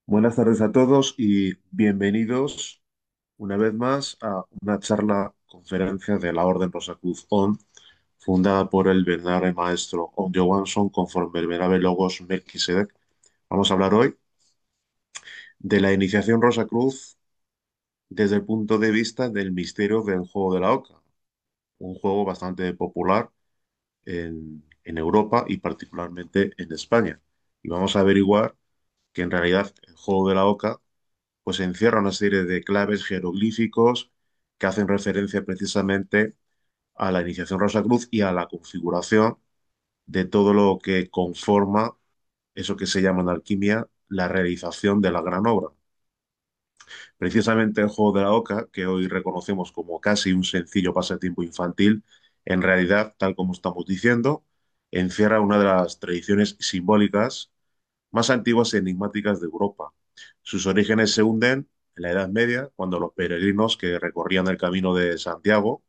Buenas tardes a todos y bienvenidos una vez más a una charla conferencia de la Orden Rosacruz ON, fundada por el venerable maestro On Johansson conforme el venerable Logos Melquisedec. Vamos a hablar hoy de la iniciación Rosacruz desde el punto de vista del misterio del juego de la Oca, un juego bastante popular en Europa y particularmente en España. Y vamos a averiguar que en realidad el juego de la Oca pues encierra una serie de claves jeroglíficos que hacen referencia precisamente a la iniciación Rosacruz y a la configuración de todo lo que conforma eso que se llama en alquimia la realización de la gran obra. Precisamente el juego de la Oca, que hoy reconocemos como casi un sencillo pasatiempo infantil, en realidad, tal como estamos diciendo, encierra una de las tradiciones simbólicas más antiguas y enigmáticas de Europa. Sus orígenes se hunden en la Edad Media, cuando los peregrinos que recorrían el camino de Santiago,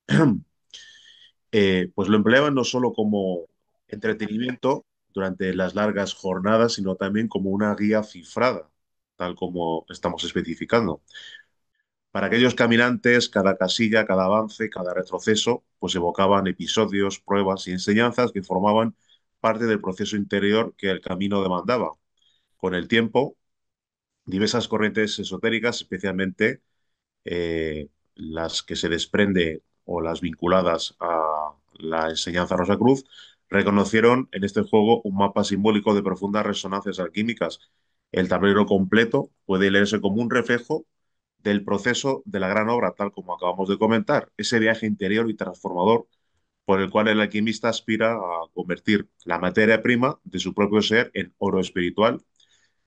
pues lo empleaban no solo como entretenimiento durante las largas jornadas, sino también como una guía cifrada, tal como estamos especificando. Para aquellos caminantes, cada casilla, cada avance, cada retroceso, pues evocaban episodios, pruebas y enseñanzas que formaban parte del proceso interior que el camino demandaba. Con el tiempo, diversas corrientes esotéricas, especialmente las que se desprende o las vinculadas a la enseñanza Rosacruz, reconocieron en este juego un mapa simbólico de profundas resonancias alquímicas. El tablero completo puede leerse como un reflejo del proceso de la gran obra, tal como acabamos de comentar, ese viaje interior y transformador por el cual el alquimista aspira a convertir la materia prima de su propio ser en oro espiritual.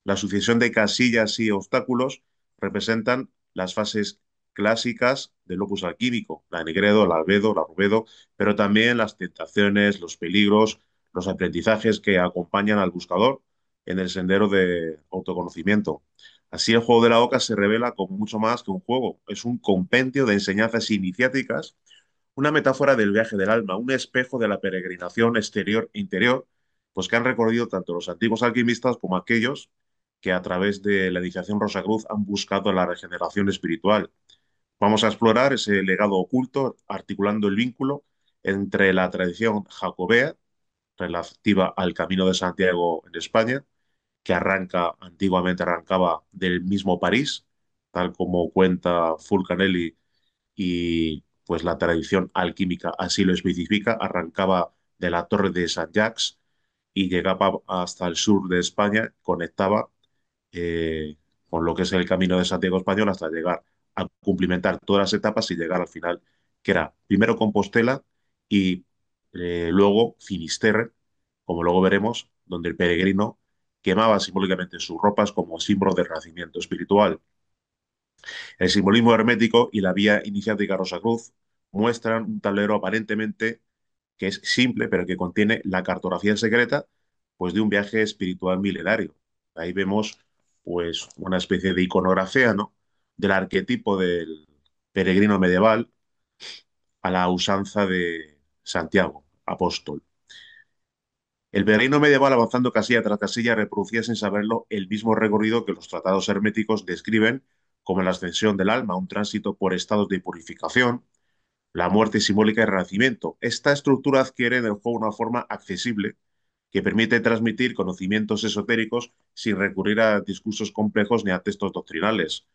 La sucesión de casillas y obstáculos representan las fases clásicas del opus alquímico, la Negredo, la Albedo, la Rubedo, pero también las tentaciones, los peligros, los aprendizajes que acompañan al buscador en el sendero de autoconocimiento. Así el juego de la Oca se revela como mucho más que un juego, es un compendio de enseñanzas iniciáticas, una metáfora del viaje del alma, un espejo de la peregrinación exterior e interior, pues que han recorrido tanto los antiguos alquimistas como aquellos que a través de la iniciación Rosacruz han buscado la regeneración espiritual. Vamos a explorar ese legado oculto, articulando el vínculo entre la tradición jacobea relativa al Camino de Santiago en España, que antiguamente arrancaba del mismo París, tal como cuenta Fulcanelli y pues la tradición alquímica así lo especifica, arrancaba de la Torre de Saint-Jacques y llegaba hasta el sur de España, conectaba eh, con lo que es el Camino de Santiago español hasta llegar a cumplimentar todas las etapas y llegar al final, que era primero Compostela y luego Finisterre, como luego veremos, donde el peregrino quemaba simbólicamente sus ropas como símbolo del renacimiento espiritual. El simbolismo hermético y la vía iniciática Rosacruz muestran un tablero aparentemente que es simple, pero que contiene la cartografía secreta pues, de un viaje espiritual milenario. Ahí vemos pues, una especie de iconografía, ¿no? Del arquetipo del peregrino medieval a la usanza de Santiago, apóstol. El peregrino medieval, avanzando casilla tras casilla, reproducía sin saberlo el mismo recorrido que los tratados herméticos describen como la ascensión del alma, un tránsito por estados de purificación, la muerte simbólica y el renacimiento. Esta estructura adquiere en el juego una forma accesible que permite transmitir conocimientos esotéricos sin recurrir a discursos complejos ni a textos doctrinales.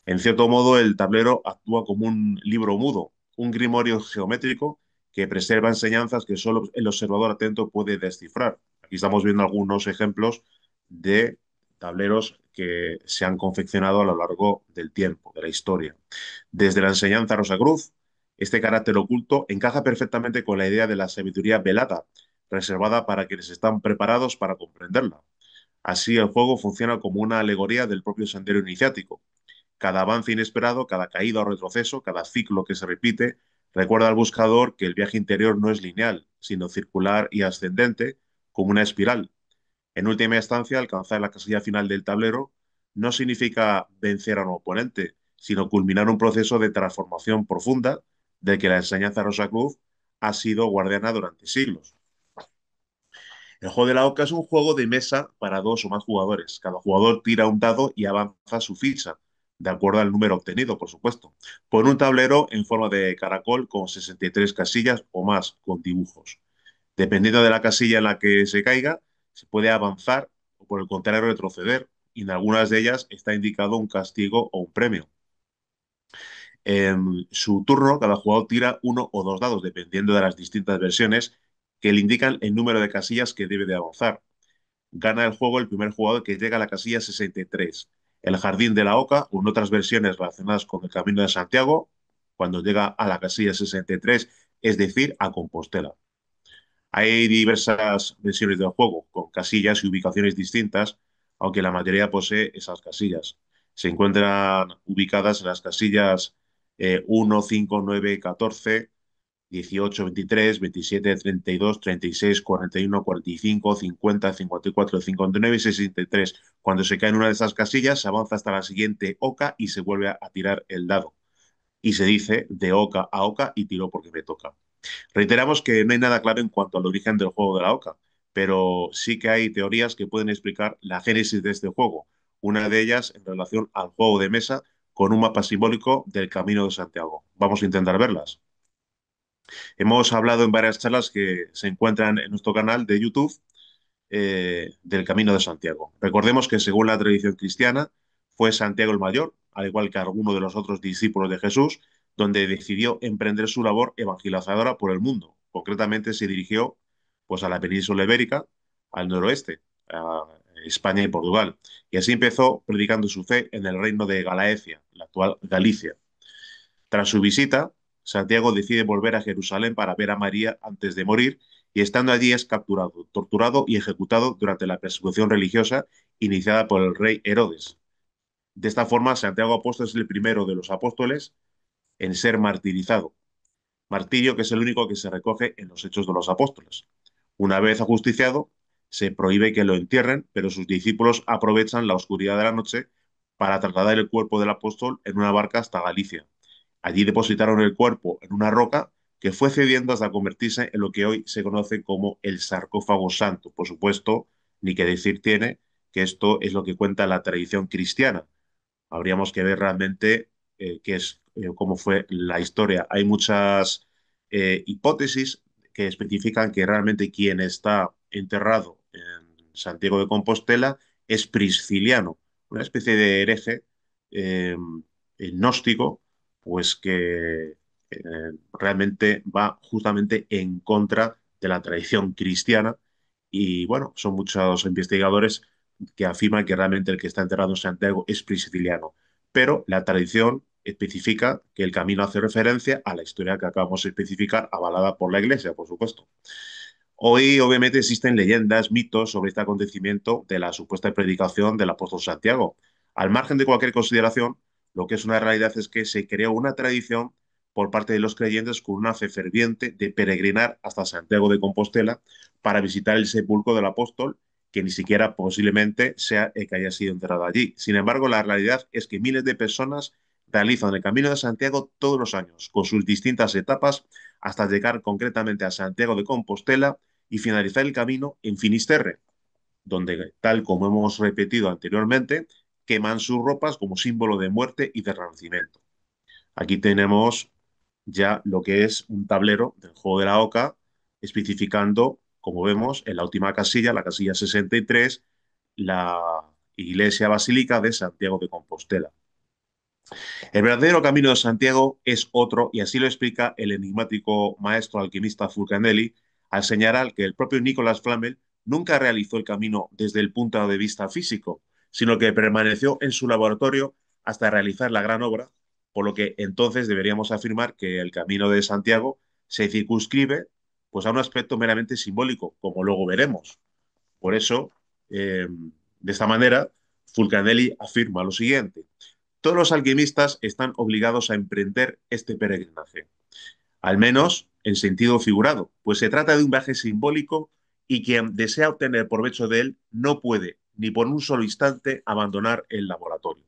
En cierto modo, el tablero actúa como un libro mudo, un grimorio geométrico que preserva enseñanzas que solo el observador atento puede descifrar. Aquí estamos viendo algunos ejemplos de tableros que se han confeccionado a lo largo del tiempo, de la historia. Desde la enseñanza Rosacruz, este carácter oculto encaja perfectamente con la idea de la sabiduría velada, reservada para quienes están preparados para comprenderla. Así, el juego funciona como una alegoría del propio sendero iniciático. Cada avance inesperado, cada caída o retroceso, cada ciclo que se repite, recuerda al buscador que el viaje interior no es lineal, sino circular y ascendente, como una espiral. En última instancia, alcanzar la casilla final del tablero no significa vencer a un oponente, sino culminar un proceso de transformación profunda del que la enseñanza Rosacruz ha sido guardiana durante siglos. El juego de la oca es un juego de mesa para dos o más jugadores. Cada jugador tira un dado y avanza su ficha, de acuerdo al número obtenido, por supuesto, por un tablero en forma de caracol con 63 casillas o más, con dibujos. Dependiendo de la casilla en la que se caiga, se puede avanzar o, por el contrario, retroceder. Y en algunas de ellas está indicado un castigo o un premio. En su turno, cada jugador tira uno o dos dados, dependiendo de las distintas versiones que le indican el número de casillas que debe de avanzar. Gana el juego el primer jugador que llega a la casilla 63. El Jardín de la Oca, o en otras versiones relacionadas con el Camino de Santiago, cuando llega a la casilla 63, es decir, a Compostela. Hay diversas versiones del juego, con casillas y ubicaciones distintas, aunque la mayoría posee esas casillas. Se encuentran ubicadas en las casillas 1, 5, 9, 14, 18, 23, 27, 32, 36, 41, 45, 50, 54, 59 y 63. Cuando se cae en una de esas casillas, se avanza hasta la siguiente oca y se vuelve a tirar el dado. Y se dice de oca a oca y tiro porque me toca. Reiteramos que no hay nada claro en cuanto al origen del juego de la oca, pero sí que hay teorías que pueden explicar la génesis de este juego. Una de ellas en relación al juego de mesa con un mapa simbólico del Camino de Santiago. Vamos a intentar verlas. Hemos hablado en varias charlas que se encuentran en nuestro canal de YouTube del Camino de Santiago. Recordemos que según la tradición cristiana fue Santiago el Mayor, al igual que alguno de los otros discípulos de Jesús, donde decidió emprender su labor evangelizadora por el mundo. Concretamente se dirigió pues, a la península ibérica, al noroeste, a España y Portugal. Y así empezó predicando su fe en el reino de Galaecia, la actual Galicia. Tras su visita, Santiago decide volver a Jerusalén para ver a María antes de morir y estando allí es capturado, torturado y ejecutado durante la persecución religiosa iniciada por el rey Herodes. De esta forma, Santiago Apóstol es el primero de los apóstoles en ser martirizado, martirio que es el único que se recoge en los Hechos de los Apóstoles. Una vez ajusticiado, se prohíbe que lo entierren, pero sus discípulos aprovechan la oscuridad de la noche para trasladar el cuerpo del apóstol en una barca hasta Galicia. Allí depositaron el cuerpo en una roca que fue cediendo hasta convertirse en lo que hoy se conoce como el sarcófago santo. Por supuesto, ni que decir tiene que esto es lo que cuenta la tradición cristiana. Habríamos que ver realmente cómo fue la historia. Hay muchas hipótesis que especifican que realmente quien está enterrado en Santiago de Compostela es Prisciliano, una especie de hereje eh, gnóstico, pues que realmente va justamente en contra de la tradición cristiana. Y bueno, son muchos investigadores que afirman que realmente el que está enterrado en Santiago es prisciliano. Pero la tradición especifica que el camino hace referencia a la historia que acabamos de especificar, avalada por la Iglesia, por supuesto. Hoy, obviamente, existen leyendas, mitos sobre este acontecimiento de la supuesta predicación del apóstol Santiago. Al margen de cualquier consideración, lo que es una realidad es que se creó una tradición por parte de los creyentes con una fe ferviente de peregrinar hasta Santiago de Compostela para visitar el sepulcro del apóstol, que ni siquiera posiblemente sea el que haya sido enterrado allí. Sin embargo, la realidad es que miles de personas realizan el Camino de Santiago todos los años, con sus distintas etapas, hasta llegar concretamente a Santiago de Compostela y finalizar el camino en Finisterre, donde, tal como hemos repetido anteriormente, queman sus ropas como símbolo de muerte y de renacimiento. Aquí tenemos ya lo que es un tablero del juego de la oca, especificando, como vemos, en la última casilla, la casilla 63, la iglesia basílica de Santiago de Compostela. El verdadero camino de Santiago es otro, y así lo explica el enigmático maestro alquimista Fulcanelli, al señalar que el propio Nicolas Flamel nunca realizó el camino desde el punto de vista físico, sino que permaneció en su laboratorio hasta realizar la gran obra, por lo que entonces deberíamos afirmar que el camino de Santiago se circunscribe pues, a un aspecto meramente simbólico, como luego veremos. Por eso, de esta manera, Fulcanelli afirma lo siguiente: todos los alquimistas están obligados a emprender este peregrinaje, al menos en sentido figurado, pues se trata de un viaje simbólico y quien desea obtener provecho de él no puede, ni por un solo instante, abandonar el laboratorio.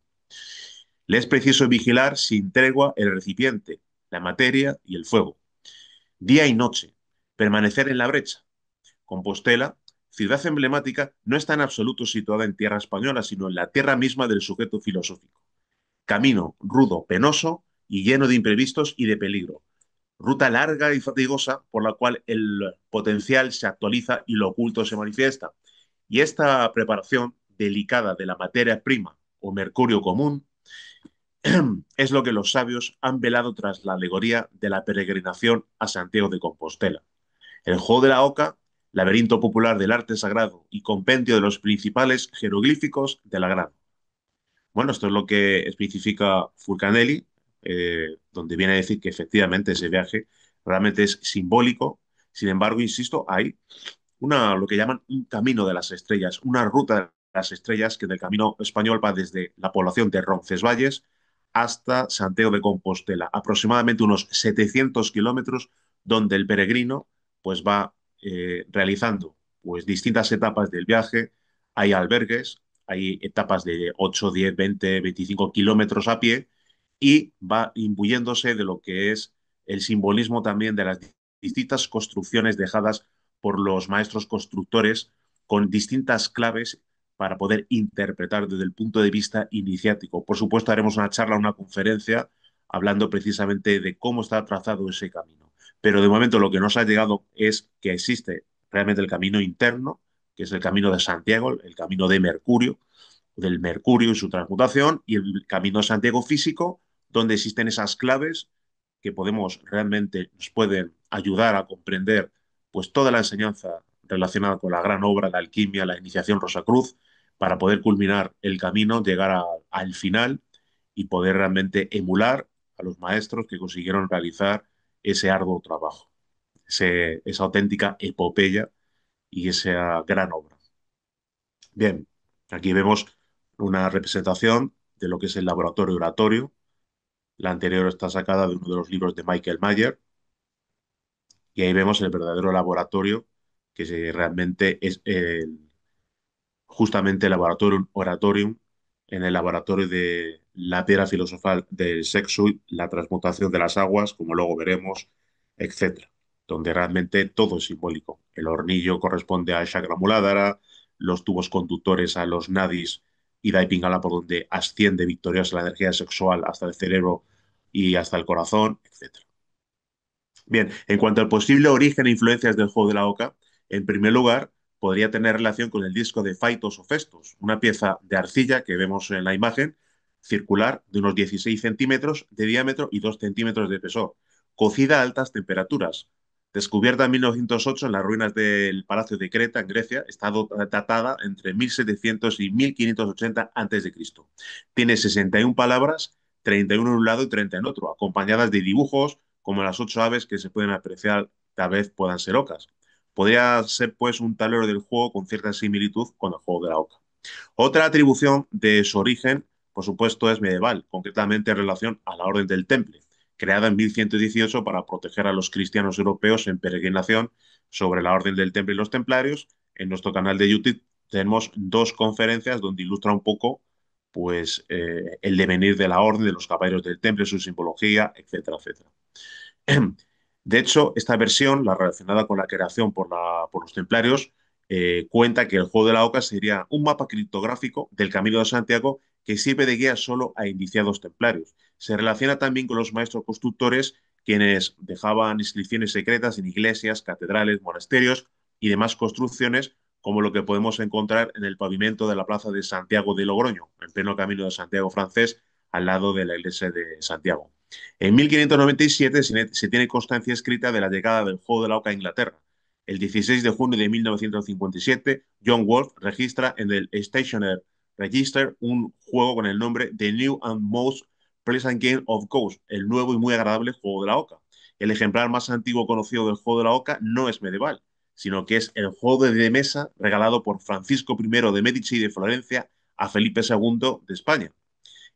Le es preciso vigilar sin tregua el recipiente, la materia y el fuego, día y noche, permanecer en la brecha. Compostela ciudad emblemática, no está en absoluto situada en tierra española, sino en la tierra misma del sujeto filosófico. Camino rudo, penoso y lleno de imprevistos y de peligro. Ruta larga y fatigosa por la cual el potencial se actualiza y lo oculto se manifiesta. Y esta preparación delicada de la materia prima o mercurio común es lo que los sabios han velado tras la alegoría de la peregrinación a Santiago de Compostela. El juego de la oca, laberinto popular del arte sagrado y compendio de los principales jeroglíficos de la Gran. Bueno, esto es lo que especifica Fulcanelli, donde viene a decir que efectivamente ese viaje realmente es simbólico. Sin embargo, insisto, hay lo que llaman un camino de las estrellas, una ruta de las estrellas que del camino español va desde la población de Roncesvalles hasta Santiago de Compostela, aproximadamente unos 700 kilómetros, donde el peregrino pues va realizando pues distintas etapas del viaje. Hay albergues, hay etapas de 8, 10, 20, 25 kilómetros a pie y va imbuyéndose de lo que es el simbolismo también de las distintas construcciones dejadas por los maestros constructores con distintas claves para poder interpretar desde el punto de vista iniciático. Por supuesto, haremos una charla, una conferencia, hablando precisamente de cómo está trazado ese camino. Pero de momento lo que nos ha llegado es que existe realmente el camino interno, que es el camino de Santiago, el camino de Mercurio, del Mercurio y su transmutación, y el camino de Santiago físico, donde existen esas claves que podemos realmente nos pueden ayudar a comprender pues toda la enseñanza relacionada con la gran obra de alquimia, la iniciación Rosacruz, para poder culminar el camino, llegar al final y poder realmente emular a los maestros que consiguieron realizar ese arduo trabajo, esa auténtica epopeya y esa gran obra. Bien, aquí vemos una representación de lo que es el laboratorio oratorio. La anterior está sacada de uno de los libros de Michael Mayer y ahí vemos el verdadero laboratorio realmente es justamente el laboratorio oratorium en el laboratorio de la piedra filosofal del sexo, la transmutación de las aguas, como luego veremos, etcétera, donde realmente todo es simbólico. El hornillo corresponde a Chakra Muladhara, los tubos conductores a los nadis y Dai Pingala, por donde asciende victoriosa la energía sexual hasta el cerebro y hasta el corazón, etcétera. Bien, en cuanto al posible origen e influencias del juego de la oca, en primer lugar, podría tener relación con el disco de Faitos o Festos, una pieza de arcilla que vemos en la imagen, circular, de unos 16 centímetros de diámetro y 2 centímetros de espesor, cocida a altas temperaturas. Descubierta en 1908 en las ruinas del Palacio de Creta, en Grecia, está datada entre 1700 y 1580 a.C. Tiene 61 palabras, 31 en un lado y 30 en otro, acompañadas de dibujos, como las 8 aves que se pueden apreciar, tal vez puedan ser ocas. Podría ser, pues, un tablero del juego con cierta similitud con el juego de la oca. Otra atribución de su origen, por supuesto, es medieval, concretamente en relación a la Orden del Temple, creada en 1118 para proteger a los cristianos europeos en peregrinación sobre la Orden del Temple y los Templarios. En nuestro canal de YouTube tenemos 2 conferencias donde ilustra un poco pues, el devenir de la Orden, de los caballeros del Temple, su simbología, etcétera, etcétera. De hecho, esta versión, la relacionada con la creación por los templarios, cuenta que el juego de la oca sería un mapa criptográfico del Camino de Santiago que sirve de guía solo a iniciados templarios. Se relaciona también con los maestros constructores, quienes dejaban inscripciones secretas en iglesias, catedrales, monasterios y demás construcciones, como lo que podemos encontrar en el pavimento de la plaza de Santiago de Logroño, en pleno Camino de Santiago francés, al lado de la iglesia de Santiago. En 1597 se tiene constancia escrita de la llegada del juego de la oca a Inglaterra. El 16 de junio de 1957, John Wolfe registra en el Stationer Register un juego con el nombre The New and Most Pleasant Game of Ghosts, el nuevo y muy agradable juego de la oca. El ejemplar más antiguo conocido del juego de la oca no es medieval, sino que es el juego de mesa regalado por Francisco I de Medici de Florencia a Felipe II de España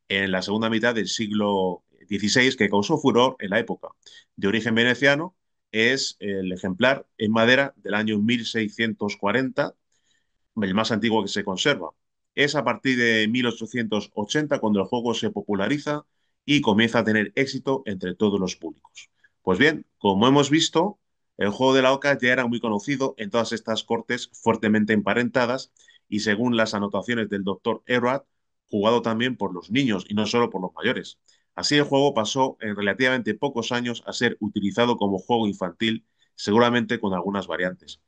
en la segunda mitad del siglo XVI, que causó furor en la época. De origen veneciano, es el ejemplar en madera del año 1640, el más antiguo que se conserva. Es a partir de 1880 cuando el juego se populariza y comienza a tener éxito entre todos los públicos. Pues bien, como hemos visto, El juego de la oca ya era muy conocido en todas estas cortes fuertemente emparentadas y según las anotaciones del doctor Errard, jugado también por los niños y no solo por los mayores. Así el juego pasó en relativamente pocos años a ser utilizado como juego infantil, seguramente con algunas variantes.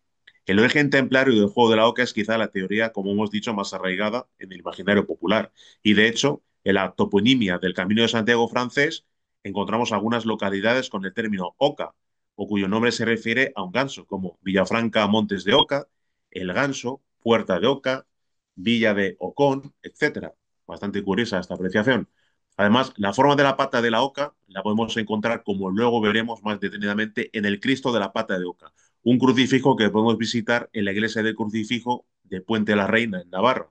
El origen templario del juego de la oca es quizá la teoría, como hemos dicho, más arraigada en el imaginario popular. Y de hecho, en la toponimia del Camino de Santiago francés encontramos algunas localidades con el término oca, o cuyo nombre se refiere a un ganso, como Villafranca Montes de Oca, El Ganso, Puerta de Oca, Villa de Ocón, etcétera. Bastante curiosa esta apreciación. Además, la forma de la pata de la oca la podemos encontrar, como luego veremos más detenidamente, en el Cristo de la Pata de Oca, un crucifijo que podemos visitar en la iglesia del Crucifijo de Puente de la Reina, en Navarra.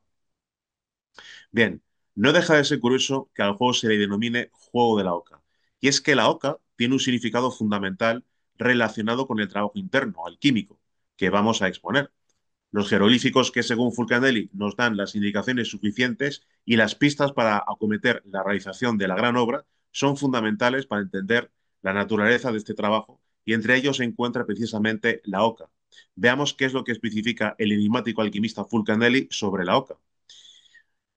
Bien, no deja de ser curioso que al juego se le denomine juego de la oca. Y es que la oca tiene un significado fundamental relacionado con el trabajo interno, alquímico, que vamos a exponer. Los jeroglíficos que, según Fulcanelli, nos dan las indicaciones suficientes y las pistas para acometer la realización de la gran obra son fundamentales para entender la naturaleza de este trabajo y entre ellos se encuentra precisamente la oca. Veamos qué es lo que especifica el enigmático alquimista Fulcanelli sobre la oca.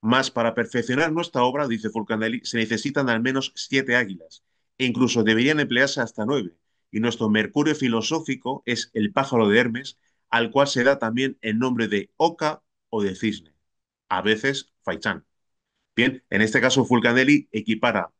Mas para perfeccionar nuestra obra, dice Fulcanelli, se necesitan al menos 7 águilas, e incluso deberían emplearse hasta 9. Y nuestro mercurio filosófico es el pájaro de Hermes, al cual se da también el nombre de oca o de cisne, a veces faisán. Bien, en este caso Fulcanelli equipara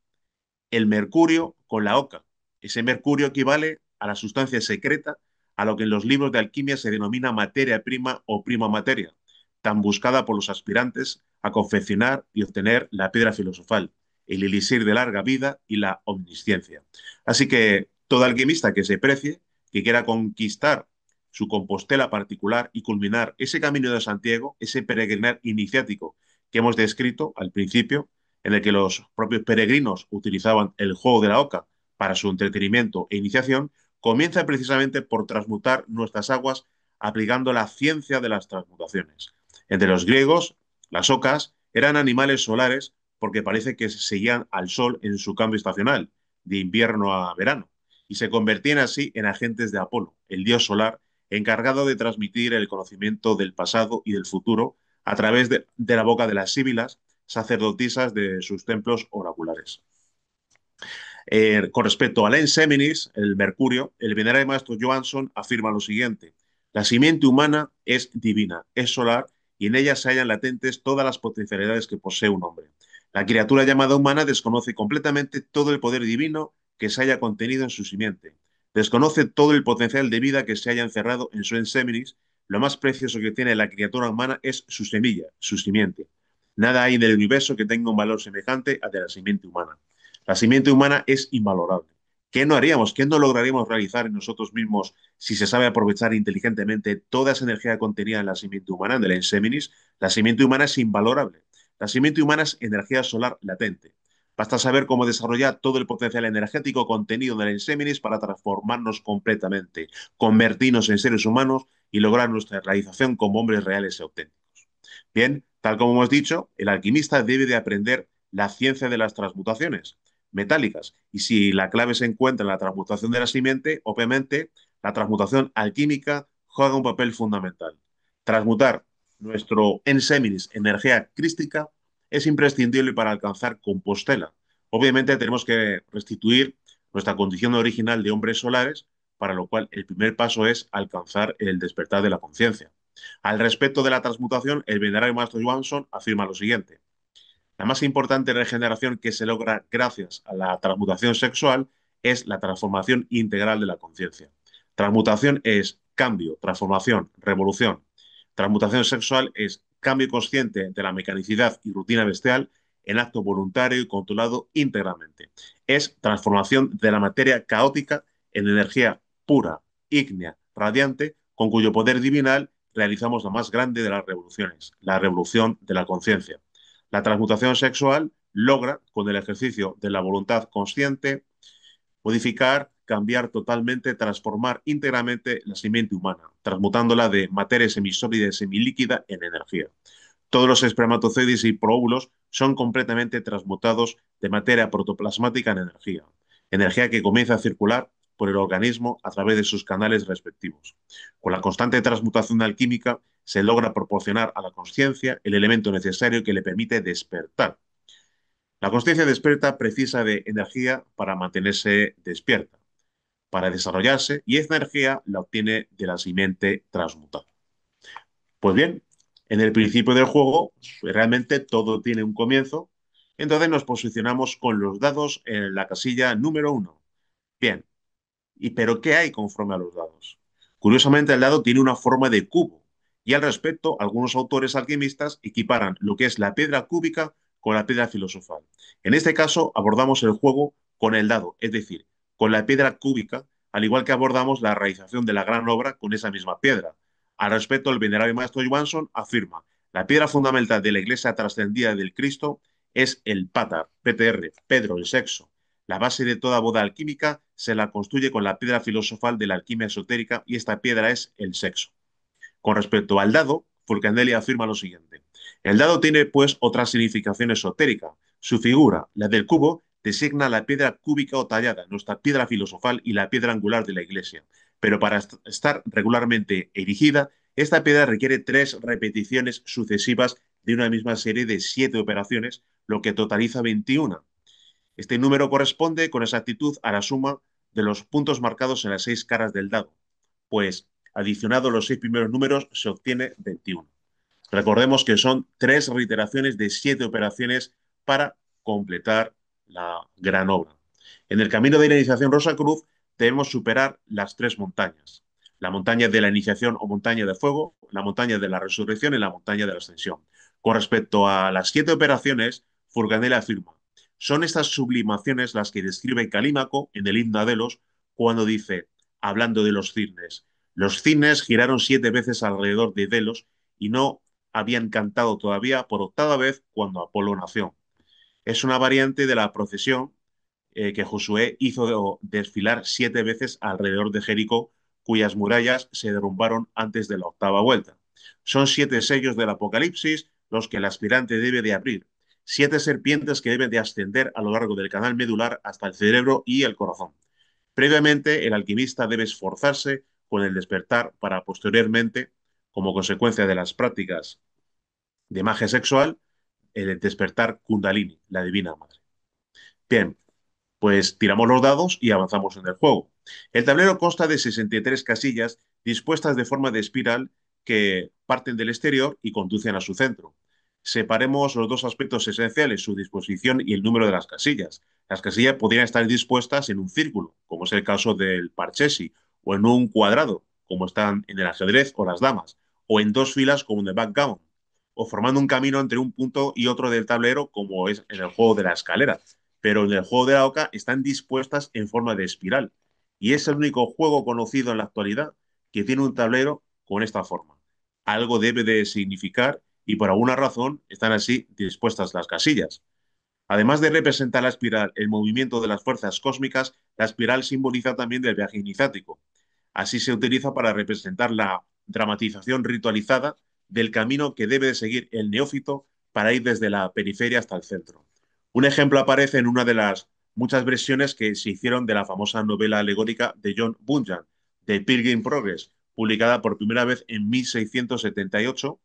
el mercurio con la oca. Ese mercurio equivale a la sustancia secreta, a lo que en los libros de alquimia se denomina materia prima o prima materia, tan buscada por los aspirantes a confeccionar y obtener la piedra filosofal, el elixir de larga vida y la omnisciencia. Así que todo alquimista que se precie, que quiera conquistar su Compostela particular y culminar ese camino de Santiago, ese peregrinar iniciático que hemos descrito al principio, en el que los propios peregrinos utilizaban el juego de la oca para su entretenimiento e iniciación, comienza precisamente por transmutar nuestras aguas aplicando la ciencia de las transmutaciones. Entre los griegos, las ocas eran animales solares porque parece que seguían al sol en su cambio estacional, de invierno a verano, y se convertían así en agentes de Apolo, el dios solar, encargado de transmitir el conocimiento del pasado y del futuro a través de la boca de las síbilas sacerdotisas de sus templos oraculares. Con respecto al Enseminis, el mercurio, el venerable maestro Johansson afirma lo siguiente: la simiente humana es divina, es solar y en ella se hallan latentes todas las potencialidades que posee un hombre. La criatura llamada humana desconoce completamente todo el poder divino que se haya contenido en su simiente. Desconoce todo el potencial de vida que se haya encerrado en su Enseminis. Lo más precioso que tiene la criatura humana es su semilla, su simiente. Nada hay en el universo que tenga un valor semejante al de la simiente humana. La simiente humana es invalorable. ¿Qué no haríamos? ¿Qué no lograríamos realizar en nosotros mismos si se sabe aprovechar inteligentemente toda esa energía contenida en la simiente humana, en el Enseminis? La simiente humana es invalorable. La simiente humana es energía solar latente. Basta saber cómo desarrollar todo el potencial energético contenido en el Enseminis para transformarnos completamente, convertirnos en seres humanos y lograr nuestra realización como hombres reales y auténticos. Bien, tal como hemos dicho, el alquimista debe de aprender la ciencia de las transmutaciones metálicas. Y si la clave se encuentra en la transmutación de la simiente, obviamente la transmutación alquímica juega un papel fundamental. Transmutar nuestro enseminis, energía crística, es imprescindible para alcanzar Compostela. Obviamente tenemos que restituir nuestra condición original de hombres solares, para lo cual el primer paso es alcanzar el despertar de la conciencia. Al respecto de la transmutación, el venerable maestro Johansson afirma lo siguiente: la más importante regeneración que se logra gracias a la transmutación sexual es la transformación integral de la conciencia. Transmutación es cambio, transformación, revolución. Transmutación sexual es cambio consciente de la mecanicidad y rutina bestial en acto voluntario y controlado íntegramente. Es transformación de la materia caótica en energía pura, ígnea, radiante, con cuyo poder divinal realizamos la más grande de las revoluciones, la revolución de la conciencia. La transmutación sexual logra, con el ejercicio de la voluntad consciente, modificar, cambiar totalmente, transformar íntegramente la simiente humana, transmutándola de materia semisólida y semilíquida en energía. Todos los espermatozoides y proóvulos son completamente transmutados de materia protoplasmática en energía, energía que comienza a circular por el organismo a través de sus canales respectivos. Con la constante transmutación alquímica se logra proporcionar a la conciencia el elemento necesario que le permite despertar. La conciencia despierta precisa de energía para mantenerse despierta, para desarrollarse, y esta energía la obtiene de la simiente transmutada. Pues bien, en el principio del juego, pues realmente todo tiene un comienzo, entonces nos posicionamos con los dados en la casilla número uno. Bien, ¿pero qué hay conforme a los dados? Curiosamente, el dado tiene una forma de cubo, y al respecto, algunos autores alquimistas equiparan lo que es la piedra cúbica con la piedra filosofal. En este caso, abordamos el juego con el dado, es decir, con la piedra cúbica, al igual que abordamos la realización de la gran obra con esa misma piedra. Al respecto, el venerable maestro Johansson afirma: la piedra fundamental de la iglesia trascendida del Cristo es el pátar, PTR, Pedro, el sexo. La base de toda boda alquímica se la construye con la piedra filosofal de la alquimia esotérica, y esta piedra es el sexo. Con respecto al dado, Fulcanelli afirma lo siguiente: el dado tiene pues otra significación esotérica. Su figura, la del cubo, designa la piedra cúbica o tallada, nuestra piedra filosofal y la piedra angular de la iglesia. Pero para estar regularmente erigida, esta piedra requiere 3 repeticiones sucesivas de una misma serie de 7 operaciones, lo que totaliza 21. Este número corresponde con exactitud a la suma de los puntos marcados en las 6 caras del dado, pues adicionado los 6 primeros números se obtiene 21. Recordemos que son 3 reiteraciones de 7 operaciones para completar la gran obra. En el camino de la iniciación Rosacruz debemos superar las 3 montañas: la montaña de la iniciación o montaña de fuego, la montaña de la resurrección y la montaña de la ascensión. Con respecto a las 7 operaciones, Furganella afirma: son estas sublimaciones las que describe Calímaco en el himno a Delos cuando dice, hablando de los cisnes giraron 7 veces alrededor de Delos y no habían cantado todavía por 8ª vez cuando Apolo nació. Es una variante de la procesión que Josué hizo desfilar 7 veces alrededor de Jericó, cuyas murallas se derrumbaron antes de la 8ª vuelta. Son 7 sellos del Apocalipsis los que el aspirante debe de abrir, 7 serpientes que deben de ascender a lo largo del canal medular hasta el cerebro y el corazón. Previamente, el alquimista debe esforzarse con el despertar para posteriormente, como consecuencia de las prácticas de magia sexual, el despertar Kundalini, la divina madre. Bien, pues tiramos los dados y avanzamos en el juego. El tablero consta de 63 casillas dispuestas de forma de espiral que parten del exterior y conducen a su centro. Separemos los dos aspectos esenciales, su disposición y el número de las casillas. Las casillas podrían estar dispuestas en un círculo, como es el caso del Parchesi, o en un cuadrado, como están en el ajedrez o las damas, o en 2 filas, como en el backgammon, o formando un camino entre un punto y otro del tablero, como es en el juego de la escalera. Pero en el juego de la oca están dispuestas en forma de espiral. Y es el único juego conocido en la actualidad que tiene un tablero con esta forma. Algo debe de significar y por alguna razón están así dispuestas las casillas. Además de representar la espiral, el movimiento de las fuerzas cósmicas, la espiral simboliza también el viaje iniciático. Así se utiliza para representar la dramatización ritualizada del camino que debe de seguir el neófito para ir desde la periferia hasta el centro. Un ejemplo aparece en una de las muchas versiones que se hicieron de la famosa novela alegórica de John Bunyan, The Pilgrim Progress, publicada por primera vez en 1678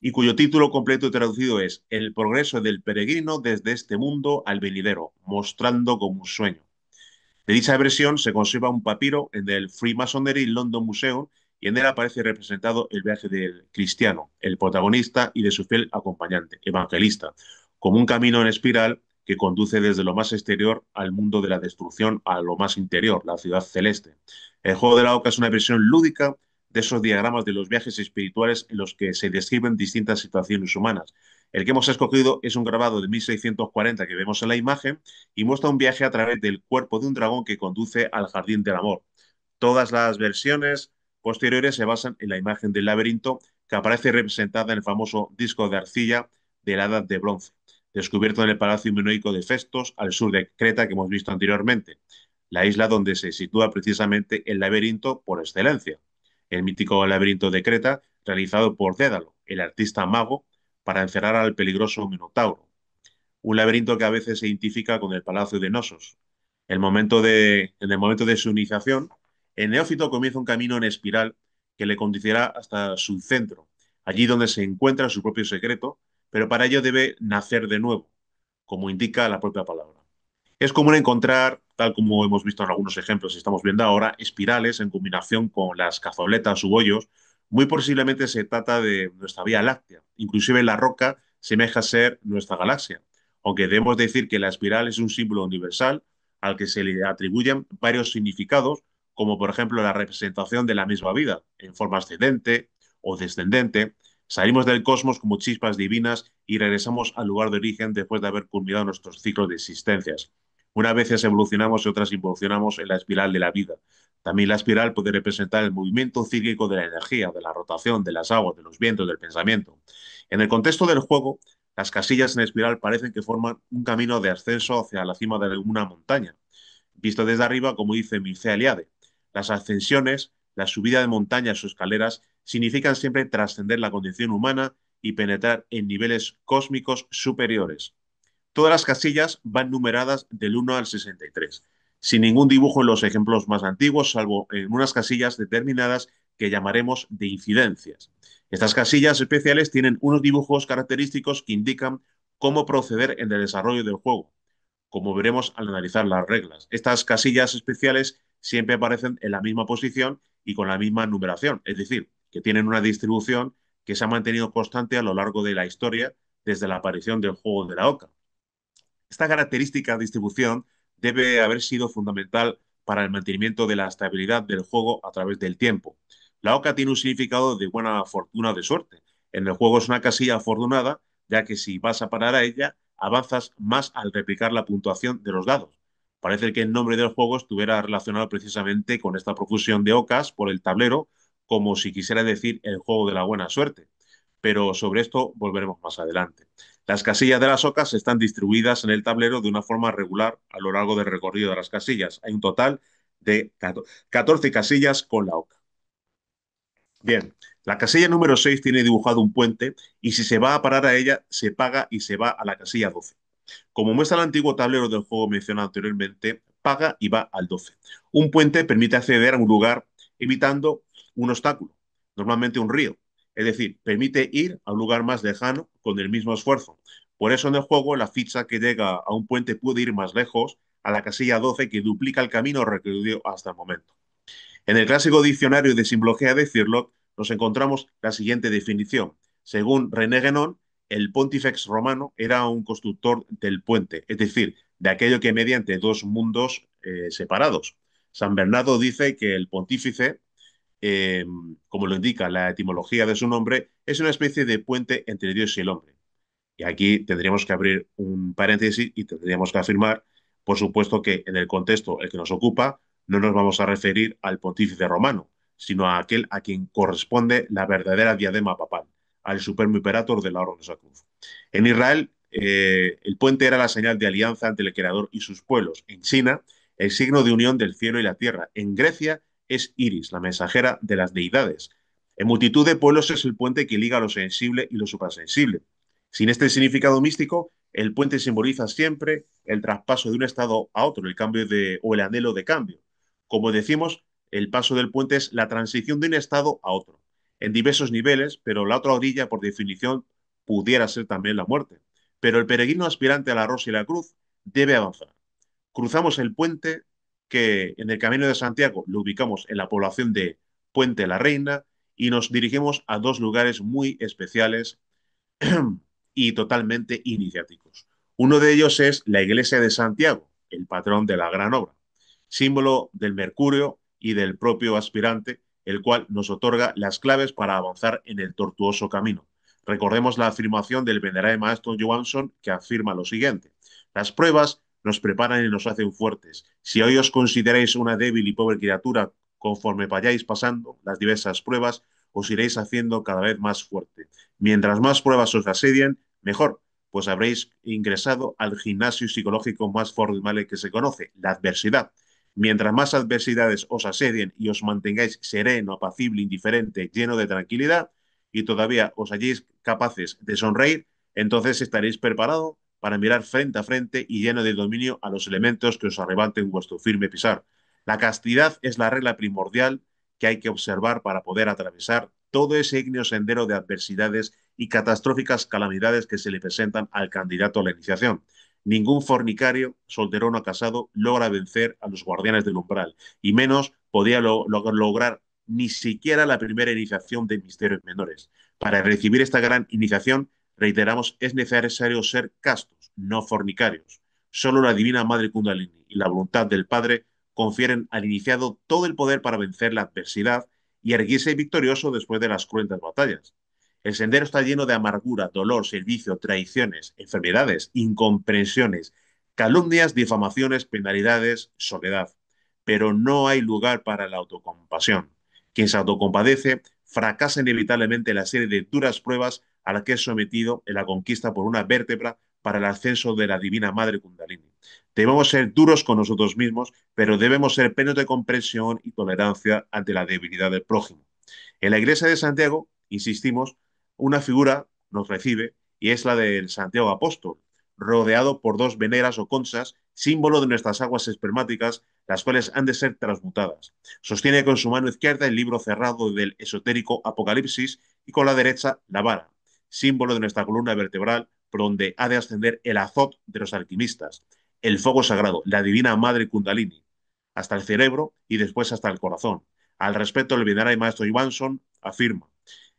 y cuyo título completo y traducido es El progreso del peregrino desde este mundo al venidero, mostrando como un sueño. De dicha versión se conserva un papiro en el Freemasonry London Museum y en él aparece representado el viaje del cristiano, el protagonista y de su fiel acompañante, evangelista, como un camino en espiral que conduce desde lo más exterior al mundo de la destrucción a lo más interior, la ciudad celeste. El juego de la oca es una versión lúdica de esos diagramas de los viajes espirituales en los que se describen distintas situaciones humanas. El que hemos escogido es un grabado de 1640 que vemos en la imagen y muestra un viaje a través del cuerpo de un dragón que conduce al jardín del amor. Todas las versiones posteriores se basan en la imagen del laberinto que aparece representada en el famoso disco de arcilla de la Edad de Bronce, descubierto en el Palacio Minoico de Festos, al sur de Creta, que hemos visto anteriormente, la isla donde se sitúa precisamente el laberinto por excelencia, el mítico laberinto de Creta, realizado por Dédalo, el artista mago, para encerrar al peligroso Minotauro, un laberinto que a veces se identifica con el Palacio de Nosos. En el momento de su iniciación, el neófito comienza un camino en espiral que le conducirá hasta su centro, allí donde se encuentra su propio secreto, pero para ello debe nacer de nuevo, como indica la propia palabra. Es común encontrar, tal como hemos visto en algunos ejemplos y estamos viendo ahora, espirales en combinación con las cazoletas u hoyos. Muy posiblemente se trata de nuestra Vía Láctea. Inclusive la roca semeja ser nuestra galaxia, aunque debemos decir que la espiral es un símbolo universal al que se le atribuyen varios significados, como por ejemplo la representación de la misma vida, en forma ascendente o descendente. Salimos del cosmos como chispas divinas y regresamos al lugar de origen después de haber culminado nuestros ciclos de existencias. Una veces evolucionamos y otras involucionamos en la espiral de la vida. También la espiral puede representar el movimiento cíclico de la energía, de la rotación, de las aguas, de los vientos, del pensamiento. En el contexto del juego, las casillas en espiral parecen que forman un camino de ascenso hacia la cima de una montaña. Visto desde arriba, como dice Mircea Eliade, las ascensiones, la subida de montañas o escaleras significan siempre trascender la condición humana y penetrar en niveles cósmicos superiores. Todas las casillas van numeradas del 1 al 63, sin ningún dibujo en los ejemplos más antiguos, salvo en unas casillas determinadas que llamaremos de incidencias. Estas casillas especiales tienen unos dibujos característicos que indican cómo proceder en el desarrollo del juego, como veremos al analizar las reglas. Estas casillas especiales siempre aparecen en la misma posición y con la misma numeración, es decir, que tienen una distribución que se ha mantenido constante a lo largo de la historia desde la aparición del juego de la OCA. Esta característica distribución debe haber sido fundamental para el mantenimiento de la estabilidad del juego a través del tiempo. La oca tiene un significado de buena fortuna o de suerte. En el juego es una casilla afortunada, ya que si vas a parar a ella, avanzas más al replicar la puntuación de los dados. Parece que el nombre del juego estuviera relacionado precisamente con esta profusión de ocas por el tablero, como si quisiera decir el juego de la buena suerte. Pero sobre esto volveremos más adelante. Las casillas de las ocas están distribuidas en el tablero de una forma regular a lo largo del recorrido de las casillas. Hay un total de 14 casillas con la oca. Bien, la casilla número 6 tiene dibujado un puente y si se va a parar a ella, se paga y se va a la casilla 12. Como muestra el antiguo tablero del juego mencionado anteriormente, paga y va al 12. Un puente permite acceder a un lugar evitando un obstáculo, normalmente un río. Es decir, permite ir a un lugar más lejano con el mismo esfuerzo. Por eso en el juego la ficha que llega a un puente puede ir más lejos a la casilla 12 que duplica el camino recorrido hasta el momento. En el clásico diccionario de simbología de Cirlot nos encontramos la siguiente definición. Según René Guénon, el pontifex romano era un constructor del puente, es decir, de aquello que mediante dos mundos separados. San Bernardo dice que el pontífice, eh, como lo indica la etimología de su nombre, es una especie de puente entre Dios y el hombre. Y aquí tendríamos que abrir un paréntesis y tendríamos que afirmar, por supuesto, que en el contexto el que nos ocupa no nos vamos a referir al pontífice romano, sino a aquel a quien corresponde la verdadera diadema papal, al Supremo Imperator de la Orden de Sa Cruz. En Israel, el puente era la señal de alianza entre el Creador y sus pueblos. En China, el signo de unión del cielo y la tierra. En Grecia es Iris, la mensajera de las deidades. En multitud de pueblos es el puente que liga lo sensible y lo suprasensible. Sin este significado místico, el puente simboliza siempre el traspaso de un estado a otro, el cambio de, o el anhelo de cambio. Como decimos, el paso del puente es la transición de un estado a otro, en diversos niveles, pero la otra orilla, por definición, pudiera ser también la muerte. Pero el peregrino aspirante a la rosa y la cruz debe avanzar. Cruzamos el puente que en el Camino de Santiago lo ubicamos en la población de Puente la Reina y nos dirigimos a dos lugares muy especiales y totalmente iniciáticos. Uno de ellos es la Iglesia de Santiago, el patrón de la gran obra, símbolo del Mercurio y del propio aspirante, el cual nos otorga las claves para avanzar en el tortuoso camino. Recordemos la afirmación del venerable maestro Johansson, que afirma lo siguiente: las pruebas nos preparan y nos hacen fuertes. Si hoy os consideráis una débil y pobre criatura, conforme vayáis pasando las diversas pruebas, os iréis haciendo cada vez más fuerte. Mientras más pruebas os asedien, mejor, pues habréis ingresado al gimnasio psicológico más formidable que se conoce, la adversidad. Mientras más adversidades os asedien y os mantengáis sereno, apacible, indiferente, lleno de tranquilidad, y todavía os halléis capaces de sonreír, entonces estaréis preparados para mirar frente a frente y lleno de dominio a los elementos que os arrebaten vuestro firme pisar. La castidad es la regla primordial que hay que observar para poder atravesar todo ese ígneo sendero de adversidades y catastróficas calamidades que se le presentan al candidato a la iniciación. Ningún fornicario, solterón o casado, logra vencer a los guardianes del umbral, y menos podía lograr ni siquiera la primera iniciación de misterios menores. Para recibir esta gran iniciación, reiteramos, es necesario ser castos, no fornicarios. Solo la Divina Madre Kundalini y la voluntad del Padre confieren al iniciado todo el poder para vencer la adversidad y erguirse victorioso después de las cruentas batallas. El sendero está lleno de amargura, dolor, servicio, traiciones, enfermedades, incomprensiones, calumnias, difamaciones, penalidades, soledad. Pero no hay lugar para la autocompasión. Quien se autocompadece fracasa inevitablemente la serie de duras pruebas a las que es sometido en la conquista por una vértebra para el ascenso de la Divina Madre Kundalini. Debemos ser duros con nosotros mismos, pero debemos ser plenos de comprensión y tolerancia ante la debilidad del prójimo. En la iglesia de Santiago, insistimos, una figura nos recibe y es la del Santiago Apóstol, rodeado por dos veneras o conchas, símbolo de nuestras aguas espermáticas, las cuales han de ser transmutadas. Sostiene con su mano izquierda el libro cerrado del esotérico Apocalipsis y con la derecha la vara, símbolo de nuestra columna vertebral, por donde ha de ascender el azot de los alquimistas, el fuego sagrado, la divina madre Kundalini, hasta el cerebro y después hasta el corazón. Al respecto, el venerable maestro Johansson afirma: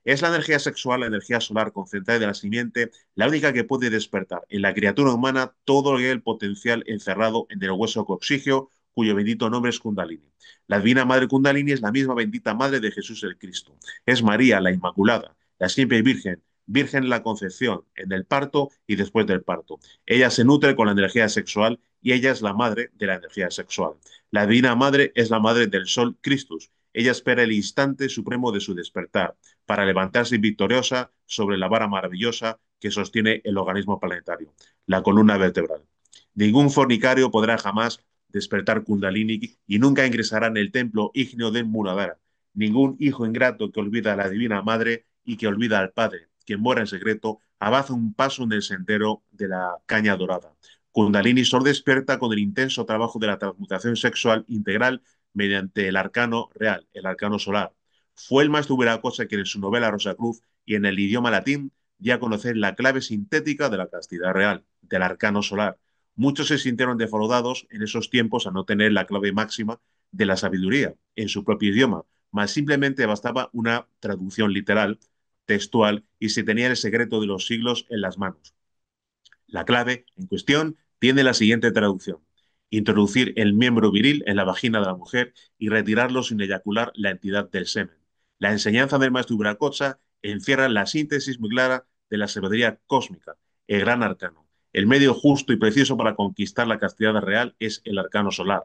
es la energía sexual, la energía solar concentrada de la simiente, la única que puede despertar en la criatura humana todo el potencial encerrado en el hueso coxigio, cuyo bendito nombre es Kundalini. La divina madre Kundalini es la misma bendita madre de Jesús el Cristo. Es María, la Inmaculada, la siempre Virgen, Virgen en la concepción, en el parto y después del parto. Ella se nutre con la energía sexual y ella es la madre de la energía sexual. La divina madre es la madre del sol Christus. Ella espera el instante supremo de su despertar para levantarse victoriosa sobre la vara maravillosa que sostiene el organismo planetario, la columna vertebral. Ningún fornicario podrá jamás despertar Kundalini y nunca ingresará en el templo ígneo del Muladhara. Ningún hijo ingrato que olvida a la Divina Madre y que olvida al Padre, que mora en secreto, avanza un paso en el sendero de la caña dorada. Kundalini solo despierta con el intenso trabajo de la transmutación sexual integral mediante el arcano real, el arcano solar. Fue el maestro Viracocha quien en su novela Rosa Cruz y en el idioma latín dio a conocer la clave sintética de la castidad real, del arcano solar. Muchos se sintieron defraudados en esos tiempos a no tener la clave máxima de la sabiduría en su propio idioma, mas simplemente bastaba una traducción literal, textual, y se tenía el secreto de los siglos en las manos. La clave en cuestión tiene la siguiente traducción: introducir el miembro viril en la vagina de la mujer y retirarlo sin eyacular la entidad del semen. La enseñanza del maestro Viracocha encierra la síntesis muy clara de la sabiduría cósmica, el gran arcano. El medio justo y preciso para conquistar la castidad real es el arcano solar.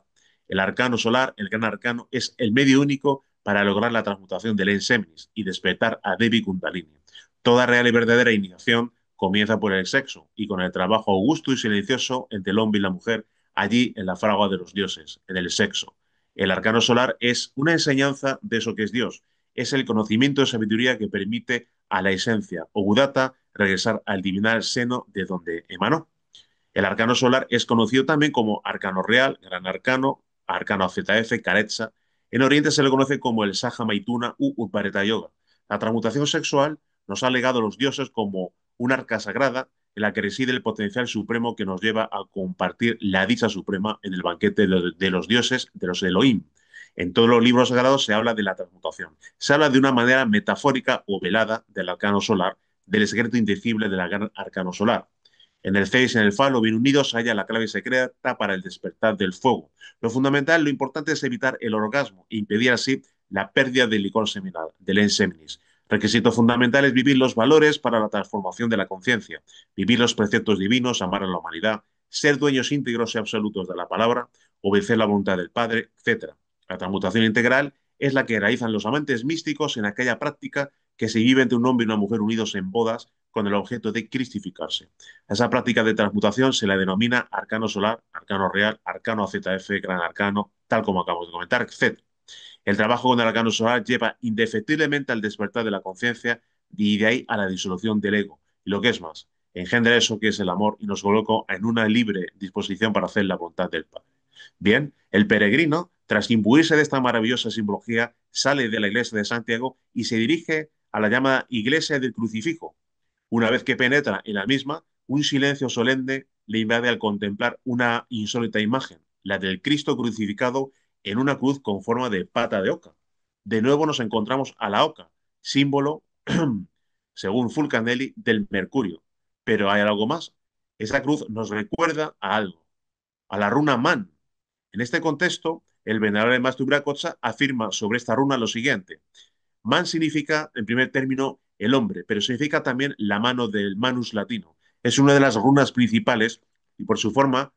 El arcano solar, el gran arcano, es el medio único para lograr la transmutación del enseminis y despertar a Devi Kundalini. Toda real y verdadera iniciación comienza por el sexo y con el trabajo augusto y silencioso entre el hombre y la mujer, allí en la fragua de los dioses, en el sexo. El arcano solar es una enseñanza de eso que es Dios. Es el conocimiento de sabiduría que permite a la esencia o Budata regresar al divinal seno de donde emanó. El arcano solar es conocido también como arcano real, gran arcano, arcano ZF, Karetsa. En Oriente se le conoce como el Saja Maituna u Utpareta Yoga. La transmutación sexual nos ha legado a los dioses como un arca sagrada en la que reside el potencial supremo que nos lleva a compartir la dicha suprema en el banquete de los dioses, de los Elohim. En todos los libros sagrados se habla de la transmutación. Se habla de una manera metafórica o velada del arcano solar, del secreto indecible del gran arcano solar. En el Face y en el Falo, bien unidos, halla la clave secreta para el despertar del fuego. Lo fundamental, lo importante es evitar el orgasmo e impedir así la pérdida del licor seminal, del enseminis. Requisito fundamental es vivir los valores para la transformación de la conciencia, vivir los preceptos divinos, amar a la humanidad, ser dueños íntegros y absolutos de la palabra, obedecer la voluntad del Padre, etc. La transmutación integral es la que realizan los amantes místicos en aquella práctica que se vive entre un hombre y una mujer unidos en bodas con el objeto de cristificarse. A esa práctica de transmutación se la denomina arcano solar, arcano real, arcano AZF, gran arcano, tal como acabamos de comentar, etc. El trabajo con el arcano solar lleva indefectiblemente al despertar de la conciencia y de ahí a la disolución del ego. Y lo que es más, engendra eso que es el amor y nos coloca en una libre disposición para hacer la voluntad del Padre. Bien, el peregrino, tras imbuirse de esta maravillosa simbología, sale de la iglesia de Santiago y se dirige a la llamada iglesia del crucifijo. Una vez que penetra en la misma, un silencio solemne le invade al contemplar una insólita imagen, la del Cristo crucificado en una cruz con forma de pata de oca. De nuevo nos encontramos a la oca, símbolo, según Fulcanelli, del mercurio. Pero hay algo más. Esa cruz nos recuerda a algo, a la runa Man. En este contexto, el venerable Maestro Ibracocha afirma sobre esta runa lo siguiente. Man significa, en primer término, el hombre, pero significa también la mano del manus latino. Es una de las runas principales y por su forma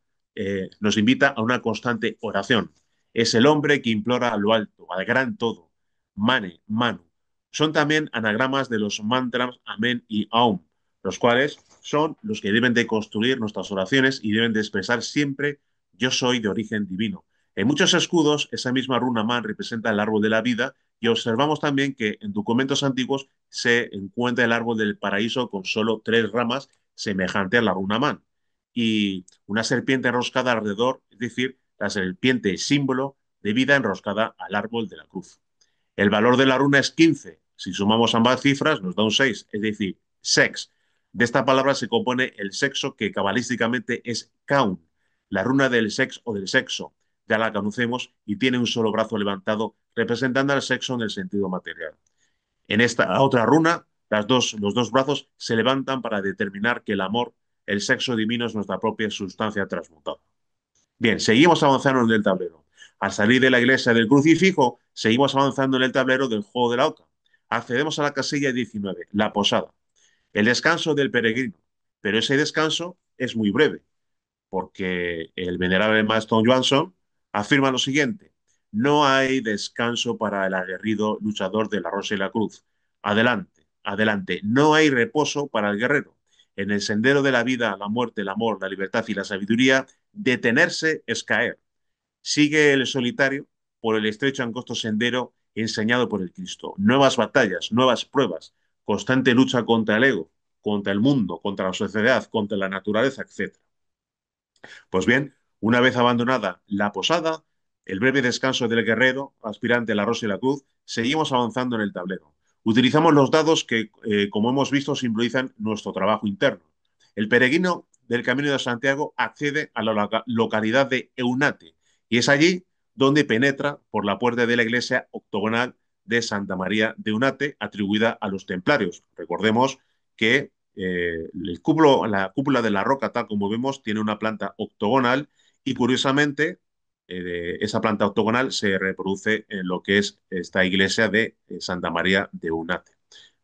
nos invita a una constante oración. Es el hombre que implora a lo alto, al gran todo. Mane, manu. Son también anagramas de los mantras Amén y Aum, los cuales son los que deben de construir nuestras oraciones y deben de expresar siempre yo soy de origen divino. En muchos escudos, esa misma runa man representa el árbol de la vida y observamos también que en documentos antiguos se encuentra el árbol del paraíso con solo 3 ramas, semejante a la runa man, y una serpiente enroscada alrededor, es decir, la serpiente símbolo de vida enroscada al árbol de la cruz. El valor de la runa es 15. Si sumamos ambas cifras, nos da un 6, es decir, sex. De esta palabra se compone el sexo, que cabalísticamente es kaun, la runa del sex o del sexo. Ya la conocemos y tiene un solo brazo levantado, representando al sexo en el sentido material. En esta otra runa, los dos brazos se levantan para determinar que el amor, el sexo divino, es nuestra propia sustancia transmutada. Bien, seguimos avanzando en el tablero. Al salir de la iglesia del crucifijo, seguimos avanzando en el tablero del juego de la oca. Accedemos a la casilla 19, la posada, el descanso del peregrino. Pero ese descanso es muy breve, porque el venerable maestro Johansson afirma lo siguiente: no hay descanso para el aguerrido luchador de la Rosa y la Cruz. Adelante, adelante, no hay reposo para el guerrero. En el sendero de la vida, la muerte, el amor, la libertad y la sabiduría, detenerse es caer. Sigue el solitario por el estrecho angosto sendero enseñado por el Cristo. Nuevas batallas, nuevas pruebas, constante lucha contra el ego, contra el mundo, contra la sociedad, contra la naturaleza, etc. Pues bien, una vez abandonada la posada, el breve descanso del guerrero, aspirante a la Rosa y la Cruz, seguimos avanzando en el tablero. Utilizamos los dados que, como hemos visto, simbolizan nuestro trabajo interno. El peregrino del Camino de Santiago accede a la localidad de Eunate y es allí donde penetra por la puerta de la iglesia octogonal de Santa María de Eunate, atribuida a los templarios. Recordemos que la cúpula de la roca, tal como vemos, tiene una planta octogonal y curiosamente esa planta octogonal se reproduce en lo que es esta iglesia de Santa María de Unate.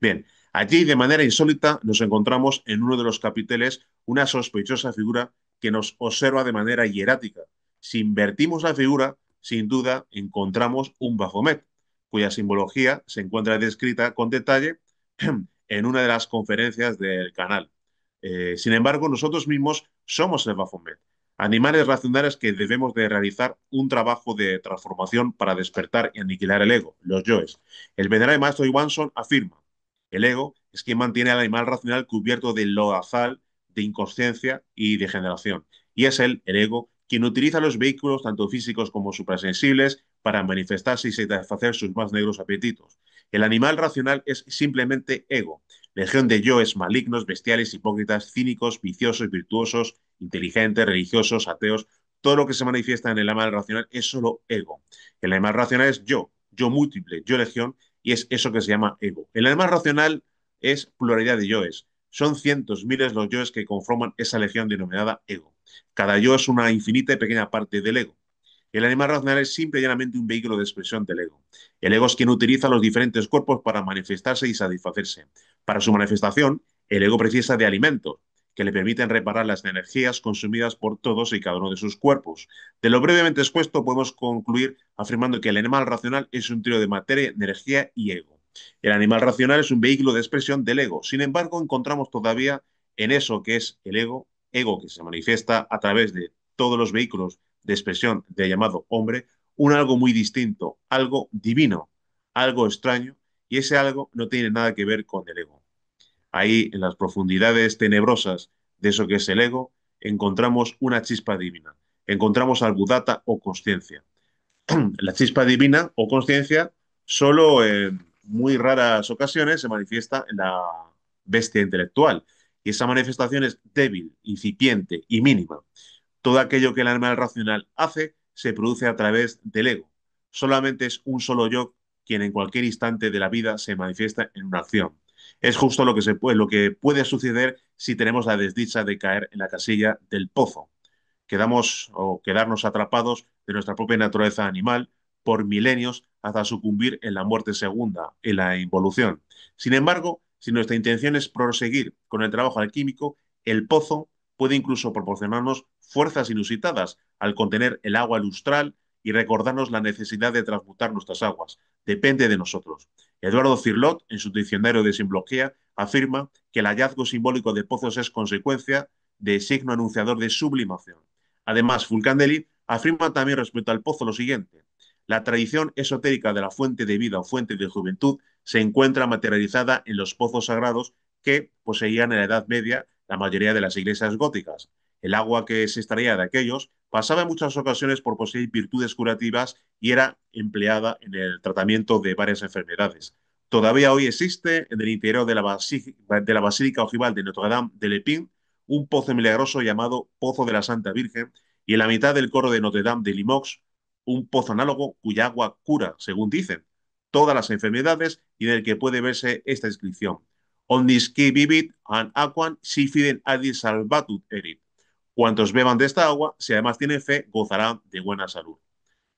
Bien, allí de manera insólita nos encontramos en uno de los capiteles una sospechosa figura que nos observa de manera hierática. Si invertimos la figura, sin duda encontramos un Baphomet, cuya simbología se encuentra descrita con detalle en una de las conferencias del canal. Sin embargo, nosotros mismos somos el Baphomet, animales racionales que debemos de realizar un trabajo de transformación para despertar y aniquilar el ego, los yoes. El venerable maestro Iwanson afirma: el ego es quien mantiene al animal racional cubierto de lodazal, de inconsciencia y de generación. Y es él, el ego, quien utiliza los vehículos, tanto físicos como suprasensibles, para manifestarse y satisfacer sus más negros apetitos. El animal racional es simplemente ego, legión de yoes malignos, bestiales, hipócritas, cínicos, viciosos, virtuosos, inteligentes, religiosos, ateos. Todo lo que se manifiesta en el animal racional es solo ego. El animal racional es yo múltiple, yo legión, y es eso que se llama ego. El animal racional es pluralidad de yoes. Son cientos, miles los yoes que conforman esa legión denominada ego. Cada yo es una infinita y pequeña parte del ego. El animal racional es simple y llanamente un vehículo de expresión del ego. El ego es quien utiliza los diferentes cuerpos para manifestarse y satisfacerse. Para su manifestación, el ego precisa de alimentos que le permiten reparar las energías consumidas por todos y cada uno de sus cuerpos. De lo brevemente expuesto, podemos concluir afirmando que el animal racional es un trío de materia, energía y ego. El animal racional es un vehículo de expresión del ego. Sin embargo, encontramos todavía en eso que es el ego, ego que se manifiesta a través de todos los vehículos de expresión de llamado hombre, un algo muy distinto, algo divino, algo extraño, y ese algo no tiene nada que ver con el ego. Ahí, en las profundidades tenebrosas de eso que es el ego, encontramos una chispa divina, encontramos al Buddhata o conciencia. La chispa divina o conciencia solo en muy raras ocasiones se manifiesta en la bestia intelectual. Y esa manifestación es débil, incipiente y mínima. Todo aquello que el animal racional hace se produce a través del ego. Solamente es un solo yo quien en cualquier instante de la vida se manifiesta en una acción. Es justo lo que puede suceder si tenemos la desdicha de caer en la casilla del pozo. Quedamos o quedarnos atrapados de nuestra propia naturaleza animal por milenios hasta sucumbir en la muerte segunda, en la involución. Sin embargo, si nuestra intención es proseguir con el trabajo alquímico, el pozo puede incluso proporcionarnos fuerzas inusitadas al contener el agua lustral y recordarnos la necesidad de transmutar nuestras aguas. Depende de nosotros. Eduardo Cirlot, en su diccionario de simbología, afirma que el hallazgo simbólico de pozos es consecuencia de signo anunciador de sublimación. Además, Fulcanelli afirma también respecto al pozo lo siguiente: la tradición esotérica de la fuente de vida o fuente de juventud se encuentra materializada en los pozos sagrados que poseían en la Edad Media la mayoría de las iglesias góticas. El agua que se extraía de aquellos pasaba en muchas ocasiones por poseer virtudes curativas y era empleada en el tratamiento de varias enfermedades. Todavía hoy existe en el interior de la Basílica Ojival de Notre Dame de Lepin un pozo milagroso llamado Pozo de la Santa Virgen, y en la mitad del coro de Notre Dame de Limoges, un pozo análogo cuya agua cura, según dicen, todas las enfermedades y en el que puede verse esta inscripción: Omnis qui vivit an aquam si fiden adis salvatut erit. Cuantos beban de esta agua, si además tienen fe, gozarán de buena salud.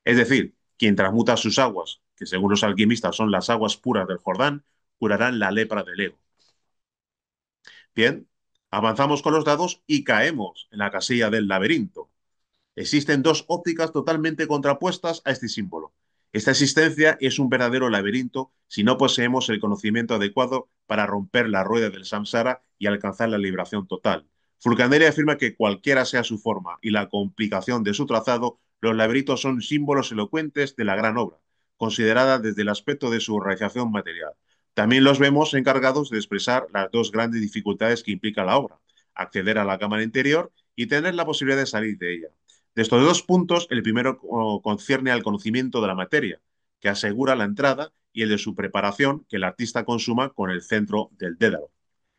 Es decir, quien transmuta sus aguas, que según los alquimistas son las aguas puras del Jordán, curarán la lepra del ego. Bien, avanzamos con los dados y caemos en la casilla del laberinto. Existen dos ópticas totalmente contrapuestas a este símbolo. Esta existencia es un verdadero laberinto si no poseemos el conocimiento adecuado para romper la rueda del samsara y alcanzar la liberación total. Fulcanelli afirma que cualquiera sea su forma y la complicación de su trazado, los laberintos son símbolos elocuentes de la gran obra, considerada desde el aspecto de su realización material. También los vemos encargados de expresar las dos grandes dificultades que implica la obra: acceder a la cámara interior y tener la posibilidad de salir de ella. De estos dos puntos, el primero concierne al conocimiento de la materia, que asegura la entrada, y el de su preparación, que el artista consuma con el centro del Dédalo.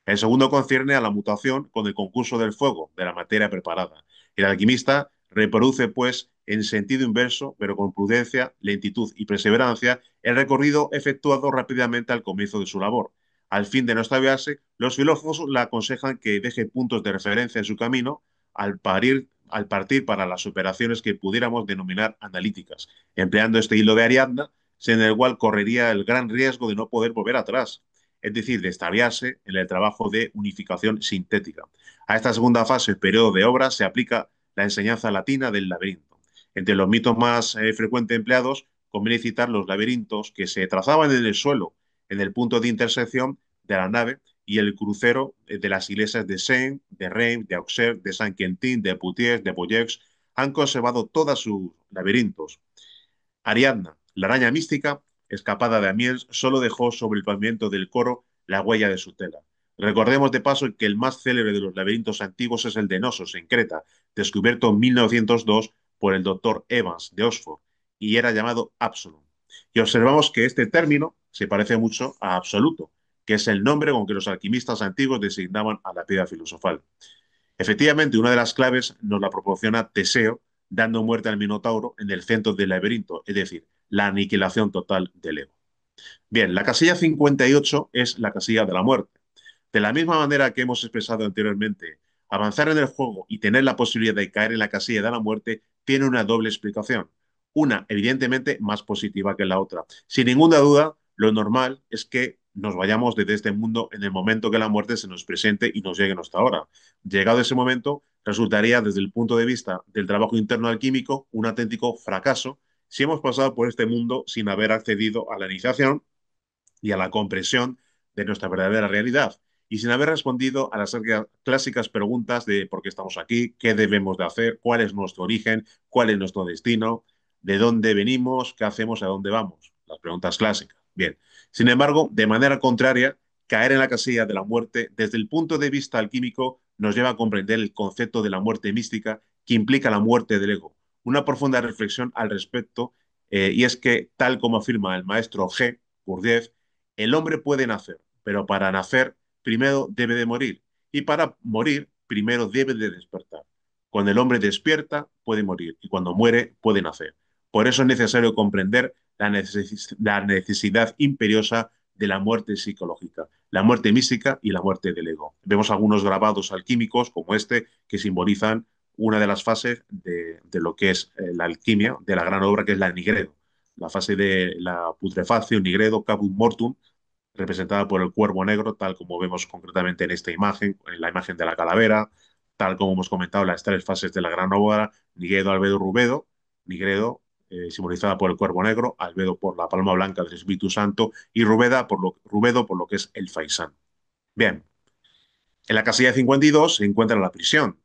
El segundo concierne a la mutación con el concurso del fuego, de la materia preparada. El alquimista reproduce, pues, en sentido inverso, pero con prudencia, lentitud y perseverancia, el recorrido efectuado rápidamente al comienzo de su labor. Al fin de no extraviarse, los filósofos le aconsejan que deje puntos de referencia en su camino al partir para las operaciones que pudiéramos denominar analíticas, empleando este hilo de Ariadna, en el cual correría el gran riesgo de no poder volver atrás, es decir, de extraviarse en el trabajo de unificación sintética. A esta segunda fase, periodo de obra, se aplica la enseñanza latina del laberinto. Entre los mitos más frecuentes empleados, conviene citar los laberintos que se trazaban en el suelo, en el punto de intersección de la nave y el crucero de las iglesias de Saint, de Reims, de Auxerre, de Saint-Quentin, de Poitiers, de Boyex, han conservado todos sus laberintos. Ariadna, la araña mística, escapada de Amiens, solo dejó sobre el pavimento del coro la huella de su tela. Recordemos de paso que el más célebre de los laberintos antiguos es el de Nosos, en Creta, descubierto en 1902 por el doctor Evans de Oxford, y era llamado Absalom. Y observamos que este término se parece mucho a absoluto, que es el nombre con que los alquimistas antiguos designaban a la piedra filosofal. Efectivamente, una de las claves nos la proporciona Teseo, dando muerte al Minotauro en el centro del laberinto, es decir, la aniquilación total del ego. Bien, la casilla 58 es la casilla de la muerte. De la misma manera que hemos expresado anteriormente, avanzar en el juego y tener la posibilidad de caer en la casilla de la muerte tiene una doble explicación. Una, evidentemente, más positiva que la otra. Sin ninguna duda, lo normal es que nos vayamos desde este mundo en el momento que la muerte se nos presente y nos llegue hasta ahora. Llegado ese momento, resultaría, desde el punto de vista del trabajo interno alquímico, un auténtico fracaso si hemos pasado por este mundo sin haber accedido a la iniciación y a la comprensión de nuestra verdadera realidad, y sin haber respondido a las clásicas preguntas de por qué estamos aquí, qué debemos de hacer, cuál es nuestro origen, cuál es nuestro destino, de dónde venimos, qué hacemos, a dónde vamos. Las preguntas clásicas. Bien. Sin embargo, de manera contraria, Caer en la casilla de la muerte, desde el punto de vista alquímico, nos lleva a comprender el concepto de la muerte mística que implica la muerte del ego. Una profunda reflexión al respecto, y es que, tal como afirma el maestro G. Gurdjieff, el hombre puede nacer, pero para nacer primero debe de morir, y para morir primero debe de despertar. Cuando el hombre despierta, puede morir, y cuando muere, puede nacer. Por eso es necesario comprender la necesidad imperiosa de la muerte psicológica, la muerte mística y la muerte del ego. Vemos algunos grabados alquímicos como este que simbolizan una de las fases de lo que es la alquimia, de la gran obra que es la nigredo, la fase de la putrefacción, nigredo, caput mortum, representada por el cuervo negro, tal como vemos concretamente en esta imagen, en la imagen de la calavera, tal como hemos comentado las tres fases de la gran obra, nigredo, albedo, rubedo, nigredo simbolizada por el cuervo negro, albedo por la palma blanca del Espíritu Santo y rubedo por lo que es el faisán. Bien, en la casilla 52 se encuentra la prisión.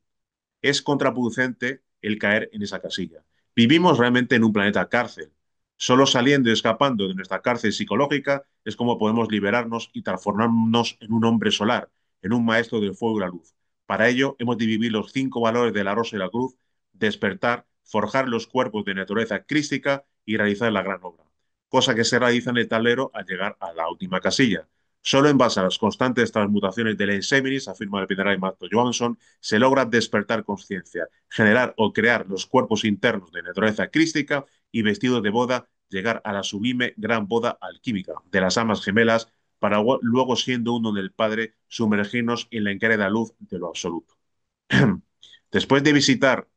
Es contraproducente el caer en esa casilla. Vivimos realmente en un planeta cárcel. Solo saliendo y escapando de nuestra cárcel psicológica es como podemos liberarnos y transformarnos en un hombre solar, en un maestro del fuego y la luz. Para ello hemos de vivir los 5 valores de la rosa y la cruz, despertar, forjar los cuerpos de naturaleza crística y realizar la gran obra. Cosa que se realiza en el tablero al llegar a la última casilla. Solo en base a las constantes transmutaciones del Enseminis, afirma el Pineray Mato Johansson, se logra despertar conciencia, generar o crear los cuerpos internos de naturaleza crística y vestidos de boda, llegar a la sublime gran boda alquímica de las almas gemelas para luego, siendo uno del Padre, sumergirnos en la incrédula luz de lo absoluto. Después de visitar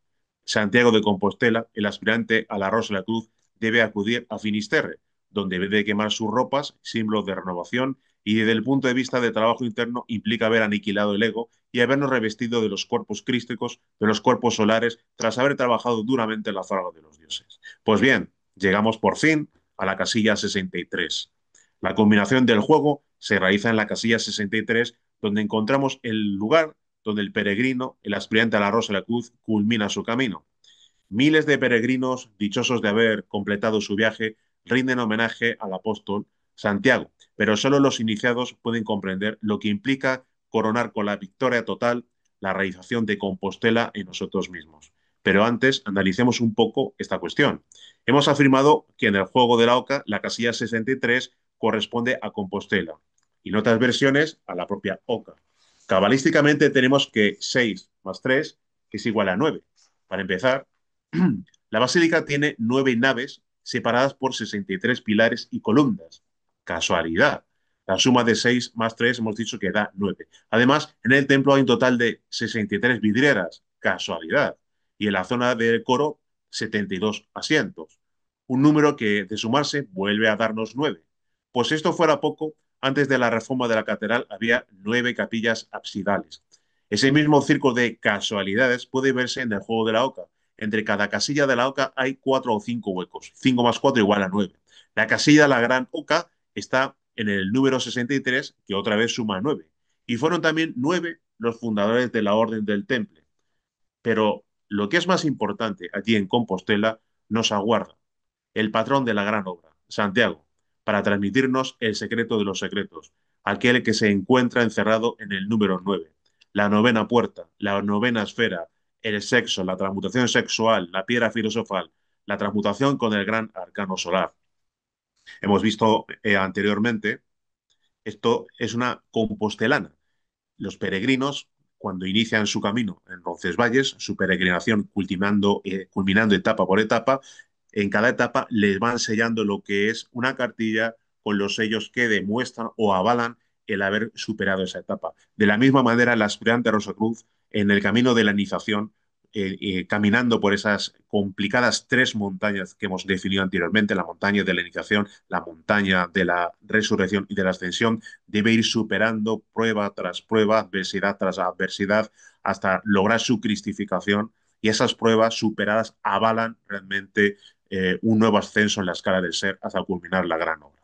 Santiago de Compostela, el aspirante a la Rosa de la Cruz debe acudir a Finisterre, donde debe quemar sus ropas, símbolo de renovación, y desde el punto de vista de trabajo interno implica haber aniquilado el ego y habernos revestido de los cuerpos crísticos, de los cuerpos solares, tras haber trabajado duramente en la fraga de los dioses. Pues bien, llegamos por fin a la casilla 63. La combinación del juego se realiza en la casilla 63, donde encontramos el lugar donde el peregrino, el aspirante a la Rosa de la Cruz, culmina su camino. Miles de peregrinos, dichosos de haber completado su viaje, rinden homenaje al apóstol Santiago, pero solo los iniciados pueden comprender lo que implica coronar con la victoria total la realización de Compostela en nosotros mismos. Pero antes, analicemos un poco esta cuestión. Hemos afirmado que en el juego de la Oca, la casilla 63 corresponde a Compostela y en otras versiones a la propia Oca. Cabalísticamente tenemos que 6 más 3 es igual a 9. Para empezar, la basílica tiene 9 naves separadas por 63 pilares y columnas. Casualidad. La suma de 6 más 3 hemos dicho que da 9. Además, en el templo hay un total de 63 vidrieras. Casualidad. Y en la zona del coro, 72 asientos. Un número que, de sumarse, vuelve a darnos 9. Pues si esto fuera poco, antes de la reforma de la catedral había 9 capillas absidales. Ese mismo círculo de casualidades puede verse en el juego de la Oca. Entre cada casilla de la oca hay 4 o 5 huecos. 5 más 4 igual a 9. La casilla de la gran oca está en el número 63, que otra vez suma 9. Y fueron también 9 los fundadores de la Orden del Temple. Pero lo que es más importante allí en Compostela nos aguarda el patrón de la gran obra, Santiago, para transmitirnos el secreto de los secretos, aquel que se encuentra encerrado en el número 9, la novena puerta, la novena esfera, el sexo, la transmutación sexual, la piedra filosofal, la transmutación con el gran arcano solar. Hemos visto anteriormente, esto es una compostelana. Los peregrinos, cuando inician su camino en Roncesvalles, su peregrinación culminando etapa por etapa, en cada etapa les van sellando lo que es una cartilla con los sellos que demuestran o avalan el haber superado esa etapa. De la misma manera, el aspirante Rosacruz, en el camino de la iniciación, caminando por esas complicadas 3 montañas que hemos definido anteriormente, la montaña de la iniciación, la montaña de la resurrección y de la ascensión, debe ir superando prueba tras prueba, adversidad tras adversidad, hasta lograr su cristificación, y esas pruebas superadas avalan realmente un nuevo ascenso en la escala del ser hasta culminar la gran obra.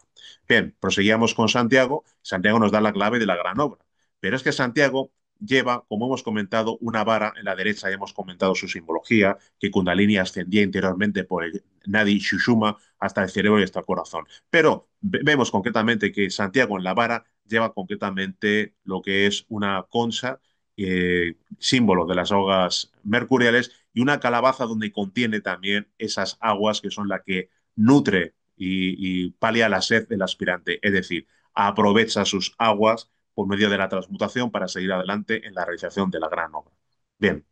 Bien, proseguíamos con Santiago. Santiago nos da la clave de la gran obra, pero es que Santiago lleva, como hemos comentado, una vara en la derecha, y hemos comentado su simbología, que Kundalini ascendía interiormente por el Nadi Shushuma hasta el cerebro y hasta el corazón. Pero vemos concretamente que Santiago en la vara lleva concretamente lo que es una concha, símbolo de las aguas mercuriales, y una calabaza donde contiene también esas aguas que son las que nutre y palia la sed del aspirante, es decir, aprovecha sus aguas por medio de la transmutación para seguir adelante en la realización de la gran obra. Bien,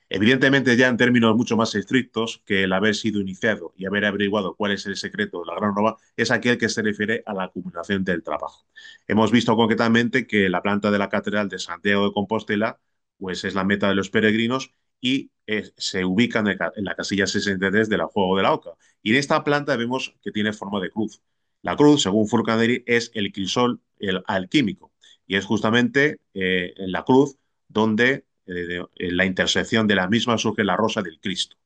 evidentemente ya en términos mucho más estrictos, que el haber sido iniciado y haber averiguado cuál es el secreto de la gran nova es aquel que se refiere a la acumulación del trabajo. Hemos visto concretamente que la planta de la Catedral de Santiago de Compostela pues es la meta de los peregrinos y se ubica en la casilla 63 del Juego de la Oca. Y en esta planta vemos que tiene forma de cruz. La cruz, según Fulcanelli, es el crisol el alquímico y es justamente en la cruz donde en la intersección de la misma surge la rosa del Cristo.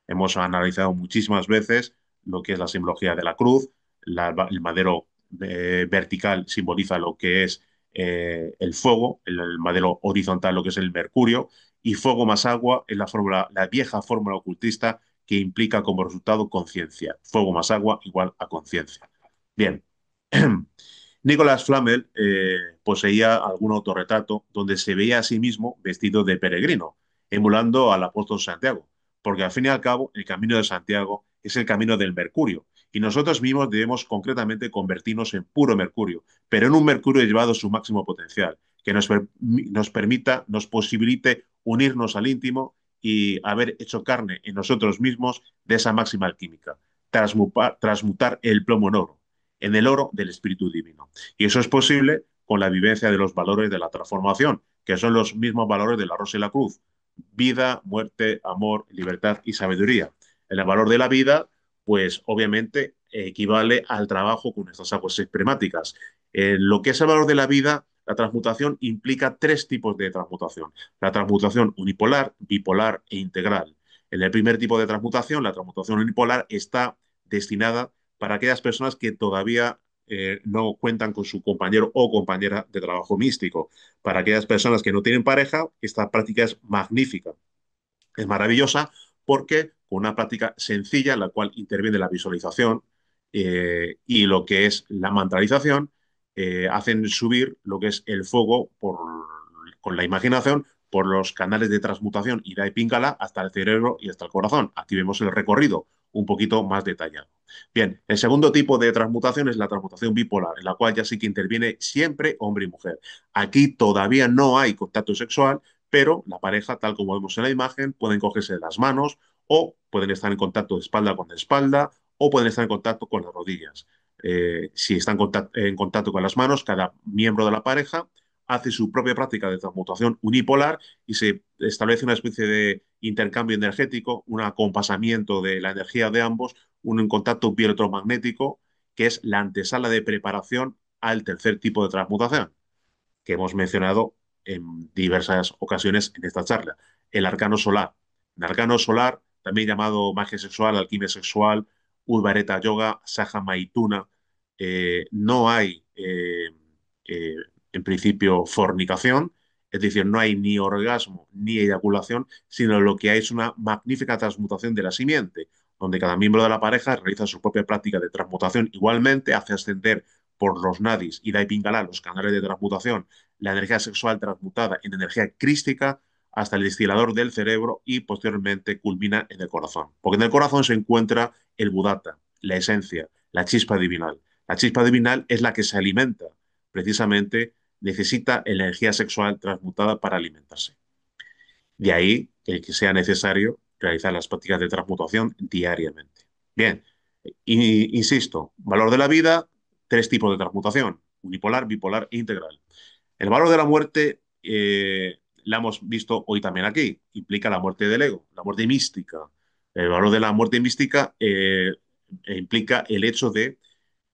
Hemos analizado muchísimas veces lo que es la simbología de la cruz, el madero vertical simboliza lo que es el fuego, el madero horizontal lo que es el mercurio, y fuego más agua es la vieja fórmula ocultista que implica como resultado conciencia. Fuego más agua igual a conciencia. Bien. Nicolás Flamel poseía algún autorretrato donde se veía a sí mismo vestido de peregrino, emulando al apóstol Santiago, porque al fin y al cabo el camino de Santiago es el camino del mercurio, y nosotros mismos debemos concretamente convertirnos en puro mercurio, pero en un mercurio llevado a su máximo potencial, que nos permita, nos posibilite unirnos al íntimo y haber hecho carne en nosotros mismos de esa máxima alquímica, transmutar el plomo en oro, en el oro del Espíritu Divino. Y eso es posible con la vivencia de los valores de la transformación, que son los mismos valores de la rosa y la cruz: vida, muerte, amor, libertad y sabiduría. El valor de la vida, pues obviamente equivale al trabajo con estas aguas expremáticas. Lo que es el valor de la vida, la transmutación implica tres tipos de transmutación: la transmutación unipolar, bipolar e integral. En el primer tipo de transmutación, la transmutación unipolar está destinada para aquellas personas que todavía no cuentan con su compañero o compañera de trabajo místico. Para aquellas personas que no tienen pareja, esta práctica es magnífica, es maravillosa, porque con una práctica sencilla en la cual interviene la visualización y lo que es la mantralización, hacen subir lo que es el fuego con la imaginación por los canales de transmutación Ida y Pingala hasta el cerebro y hasta el corazón. Aquí vemos el recorrido un poquito más detallado. Bien, el segundo tipo de transmutación es la transmutación bipolar, en la cual ya sí que interviene siempre hombre y mujer. Aquí todavía no hay contacto sexual, pero la pareja, tal como vemos en la imagen, pueden cogerse de las manos o pueden estar en contacto de espalda con espalda o pueden estar en contacto con las rodillas. Si están en contacto con las manos, cada miembro de la pareja hace su propia práctica de transmutación unipolar y se establece una especie de intercambio energético, un acompasamiento de la energía de ambos, un contacto bioelectromagnético, que es la antesala de preparación al tercer tipo de transmutación que hemos mencionado en diversas ocasiones en esta charla: el arcano solar. El arcano solar, también llamado magia sexual, alquimia sexual, Udvareta Yoga, Saja Maituna, no hay, eh, en principio, fornicación, es decir, no hay ni orgasmo ni eyaculación, sino lo que hay es una magnífica transmutación de la simiente, donde cada miembro de la pareja realiza su propia práctica de transmutación. Igualmente, hace ascender por los nadis, Ida y Pingala, los canales de transmutación, la energía sexual transmutada en energía crística hasta el destilador del cerebro y posteriormente culmina en el corazón. Porque en el corazón se encuentra el budata, la esencia, la chispa divinal. La chispa divinal es la que se alimenta, precisamente necesita energía sexual transmutada para alimentarse. De ahí que sea necesario realizar las prácticas de transmutación diariamente. Bien, insisto, valor de la vida, tres tipos de transmutación: unipolar, bipolar e integral. El valor de la muerte la hemos visto hoy también aquí. Implica la muerte del ego, la muerte mística. El valor de la muerte mística implica el hecho de,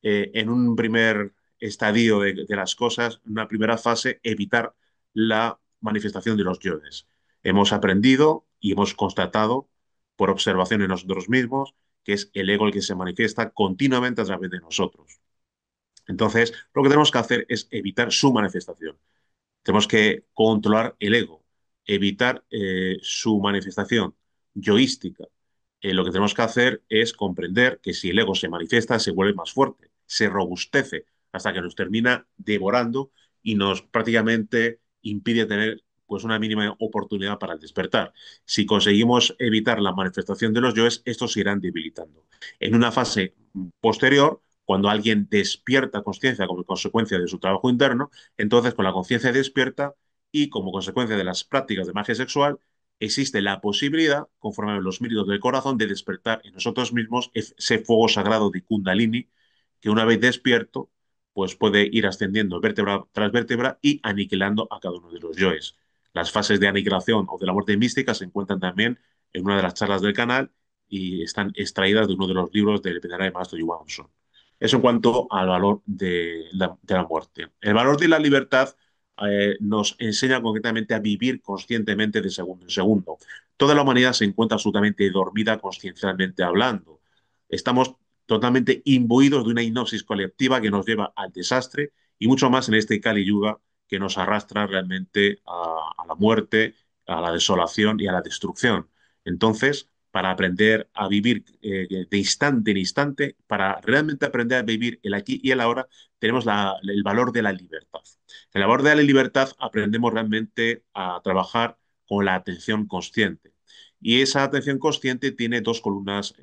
en un primer estadio de las cosas, en una primera fase, evitar la manifestación de los yoes. Hemos aprendido y hemos constatado por observación en nosotros mismos que es el ego el que se manifiesta continuamente a través de nosotros. Entonces, lo que tenemos que hacer es evitar su manifestación. Tenemos que controlar el ego, evitar su manifestación yoística. Lo que tenemos que hacer es comprender que si el ego se manifiesta, se vuelve más fuerte, se robustece hasta que nos termina devorando y nos prácticamente impide tener pues una mínima oportunidad para el despertar. Si conseguimos evitar la manifestación de los yoes, estos se irán debilitando. En una fase posterior, cuando alguien despierta conciencia como consecuencia de su trabajo interno, entonces con la conciencia despierta y como consecuencia de las prácticas de magia sexual, existe la posibilidad, conforme a los méritos del corazón, de despertar en nosotros mismos ese fuego sagrado de Kundalini, que una vez despierto, pues puede ir ascendiendo vértebra tras vértebra y aniquilando a cada uno de los yoes. Las fases de aniquilación o de la muerte mística se encuentran también en una de las charlas del canal y están extraídas de uno de los libros del venerable maestro Yuan Sun. Eso en cuanto al valor de la muerte. El valor de la libertad nos enseña concretamente a vivir conscientemente de segundo en segundo. Toda la humanidad se encuentra absolutamente dormida consciencialmente hablando. Estamos totalmente imbuidos de una hipnosis colectiva que nos lleva al desastre y mucho más en este Kali Yuga que nos arrastra realmente a la muerte, a la desolación y a la destrucción. Entonces, para aprender a vivir de instante en instante, para realmente aprender a vivir el aquí y el ahora, tenemos el valor de la libertad. En el valor de la libertad aprendemos realmente a trabajar con la atención consciente. Y esa atención consciente tiene dos columnas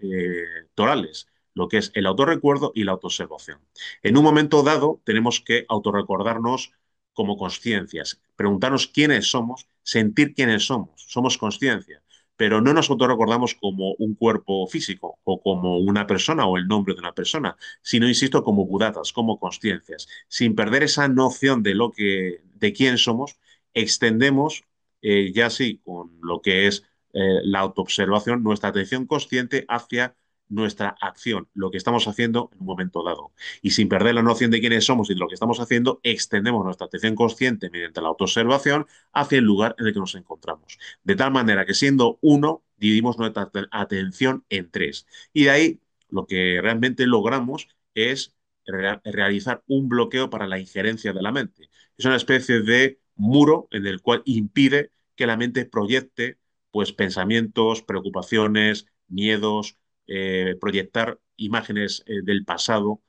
torales, lo que es el autorrecuerdo y la autoobservación. En un momento dado tenemos que autorrecordarnos como conciencias, preguntarnos quiénes somos, sentir quiénes somos, somos conciencia, pero no nos autorrecordamos como un cuerpo físico o como una persona o el nombre de una persona, sino, insisto, como budatas, como conciencias. Sin perder esa noción de quién somos, extendemos, ya sí, con lo que es la autoobservación, nuestra atención consciente hacia nuestra acción, lo que estamos haciendo en un momento dado. Y sin perder la noción de quiénes somos y de lo que estamos haciendo, extendemos nuestra atención consciente mediante la autoobservación hacia el lugar en el que nos encontramos. De tal manera que siendo uno, dividimos nuestra atención en tres. Y de ahí lo que realmente logramos es realizar un bloqueo para la injerencia de la mente. Es una especie de muro en el cual impide que la mente proyecte pues pensamientos, preocupaciones, miedos, proyectar imágenes del pasado,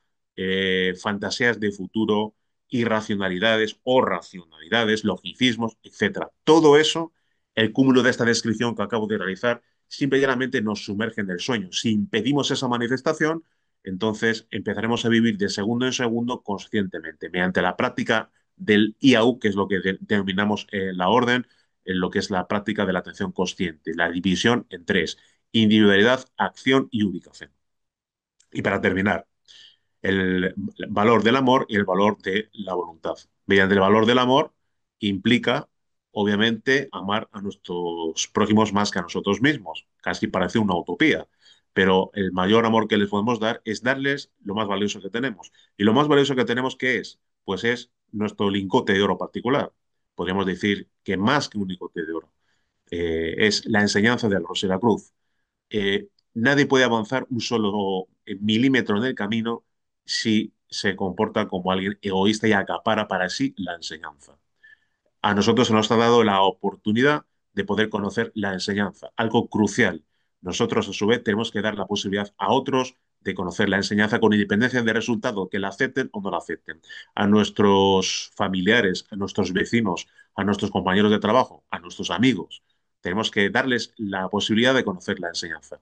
fantasías de futuro, irracionalidades o racionalidades, logicismos, etcétera. Todo eso, el cúmulo de esta descripción que acabo de realizar, simple y llanamente nos sumerge en el sueño. Si impedimos esa manifestación, entonces empezaremos a vivir de segundo en segundo conscientemente, mediante la práctica del IAU, que es lo que denominamos la orden, en lo que es la práctica de la atención consciente, la división en tres: individualidad, acción y ubicación. Y para terminar, el valor del amor y el valor de la voluntad. Mediante el valor del amor implica, obviamente, amar a nuestros prójimos más que a nosotros mismos. Casi parece una utopía, pero el mayor amor que les podemos dar es darles lo más valioso que tenemos. ¿Y lo más valioso que tenemos qué es? Pues es nuestro lingote de oro particular. Podríamos decir que más que un lingote de oro. Es la enseñanza de Rosa y la Cruz. Nadie puede avanzar un solo milímetro en el camino si se comporta como alguien egoísta y acapara para sí la enseñanza. A nosotros se nos ha dado la oportunidad de poder conocer la enseñanza, algo crucial. Nosotros, a su vez, tenemos que dar la posibilidad a otros de conocer la enseñanza con independencia del resultado, que la acepten o no la acepten. A nuestros familiares, a nuestros vecinos, a nuestros compañeros de trabajo, a nuestros amigos. Tenemos que darles la posibilidad de conocer la enseñanza.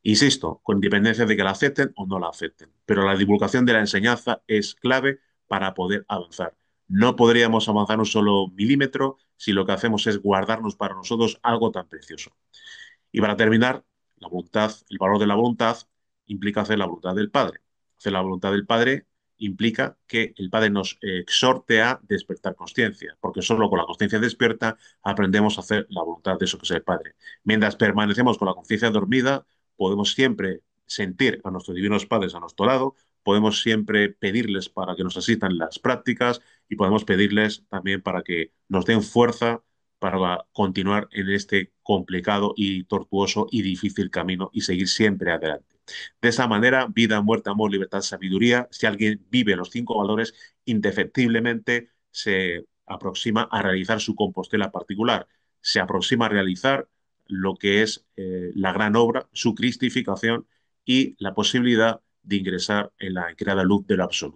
Insisto, con independencia de que la acepten o no la acepten. Pero la divulgación de la enseñanza es clave para poder avanzar. No podríamos avanzar un solo milímetro si lo que hacemos es guardarnos para nosotros algo tan precioso. Y para terminar, la voluntad, el valor de la voluntad implica hacer la voluntad del Padre. Hacer la voluntad del Padre implica que el Padre nos exhorte a despertar conciencia, porque solo con la conciencia despierta aprendemos a hacer la voluntad de eso que es el Padre. Mientras permanecemos con la conciencia dormida, podemos siempre sentir a nuestros divinos padres a nuestro lado, podemos siempre pedirles para que nos asistan en las prácticas y podemos pedirles también para que nos den fuerza para continuar en este complicado y tortuoso y difícil camino y seguir siempre adelante. De esa manera, vida, muerte, amor, libertad, sabiduría, si alguien vive los cinco valores, indefectiblemente se aproxima a realizar su compostela particular, se aproxima a realizar lo que es la gran obra, su cristificación y la posibilidad de ingresar en la creada luz del absoluto.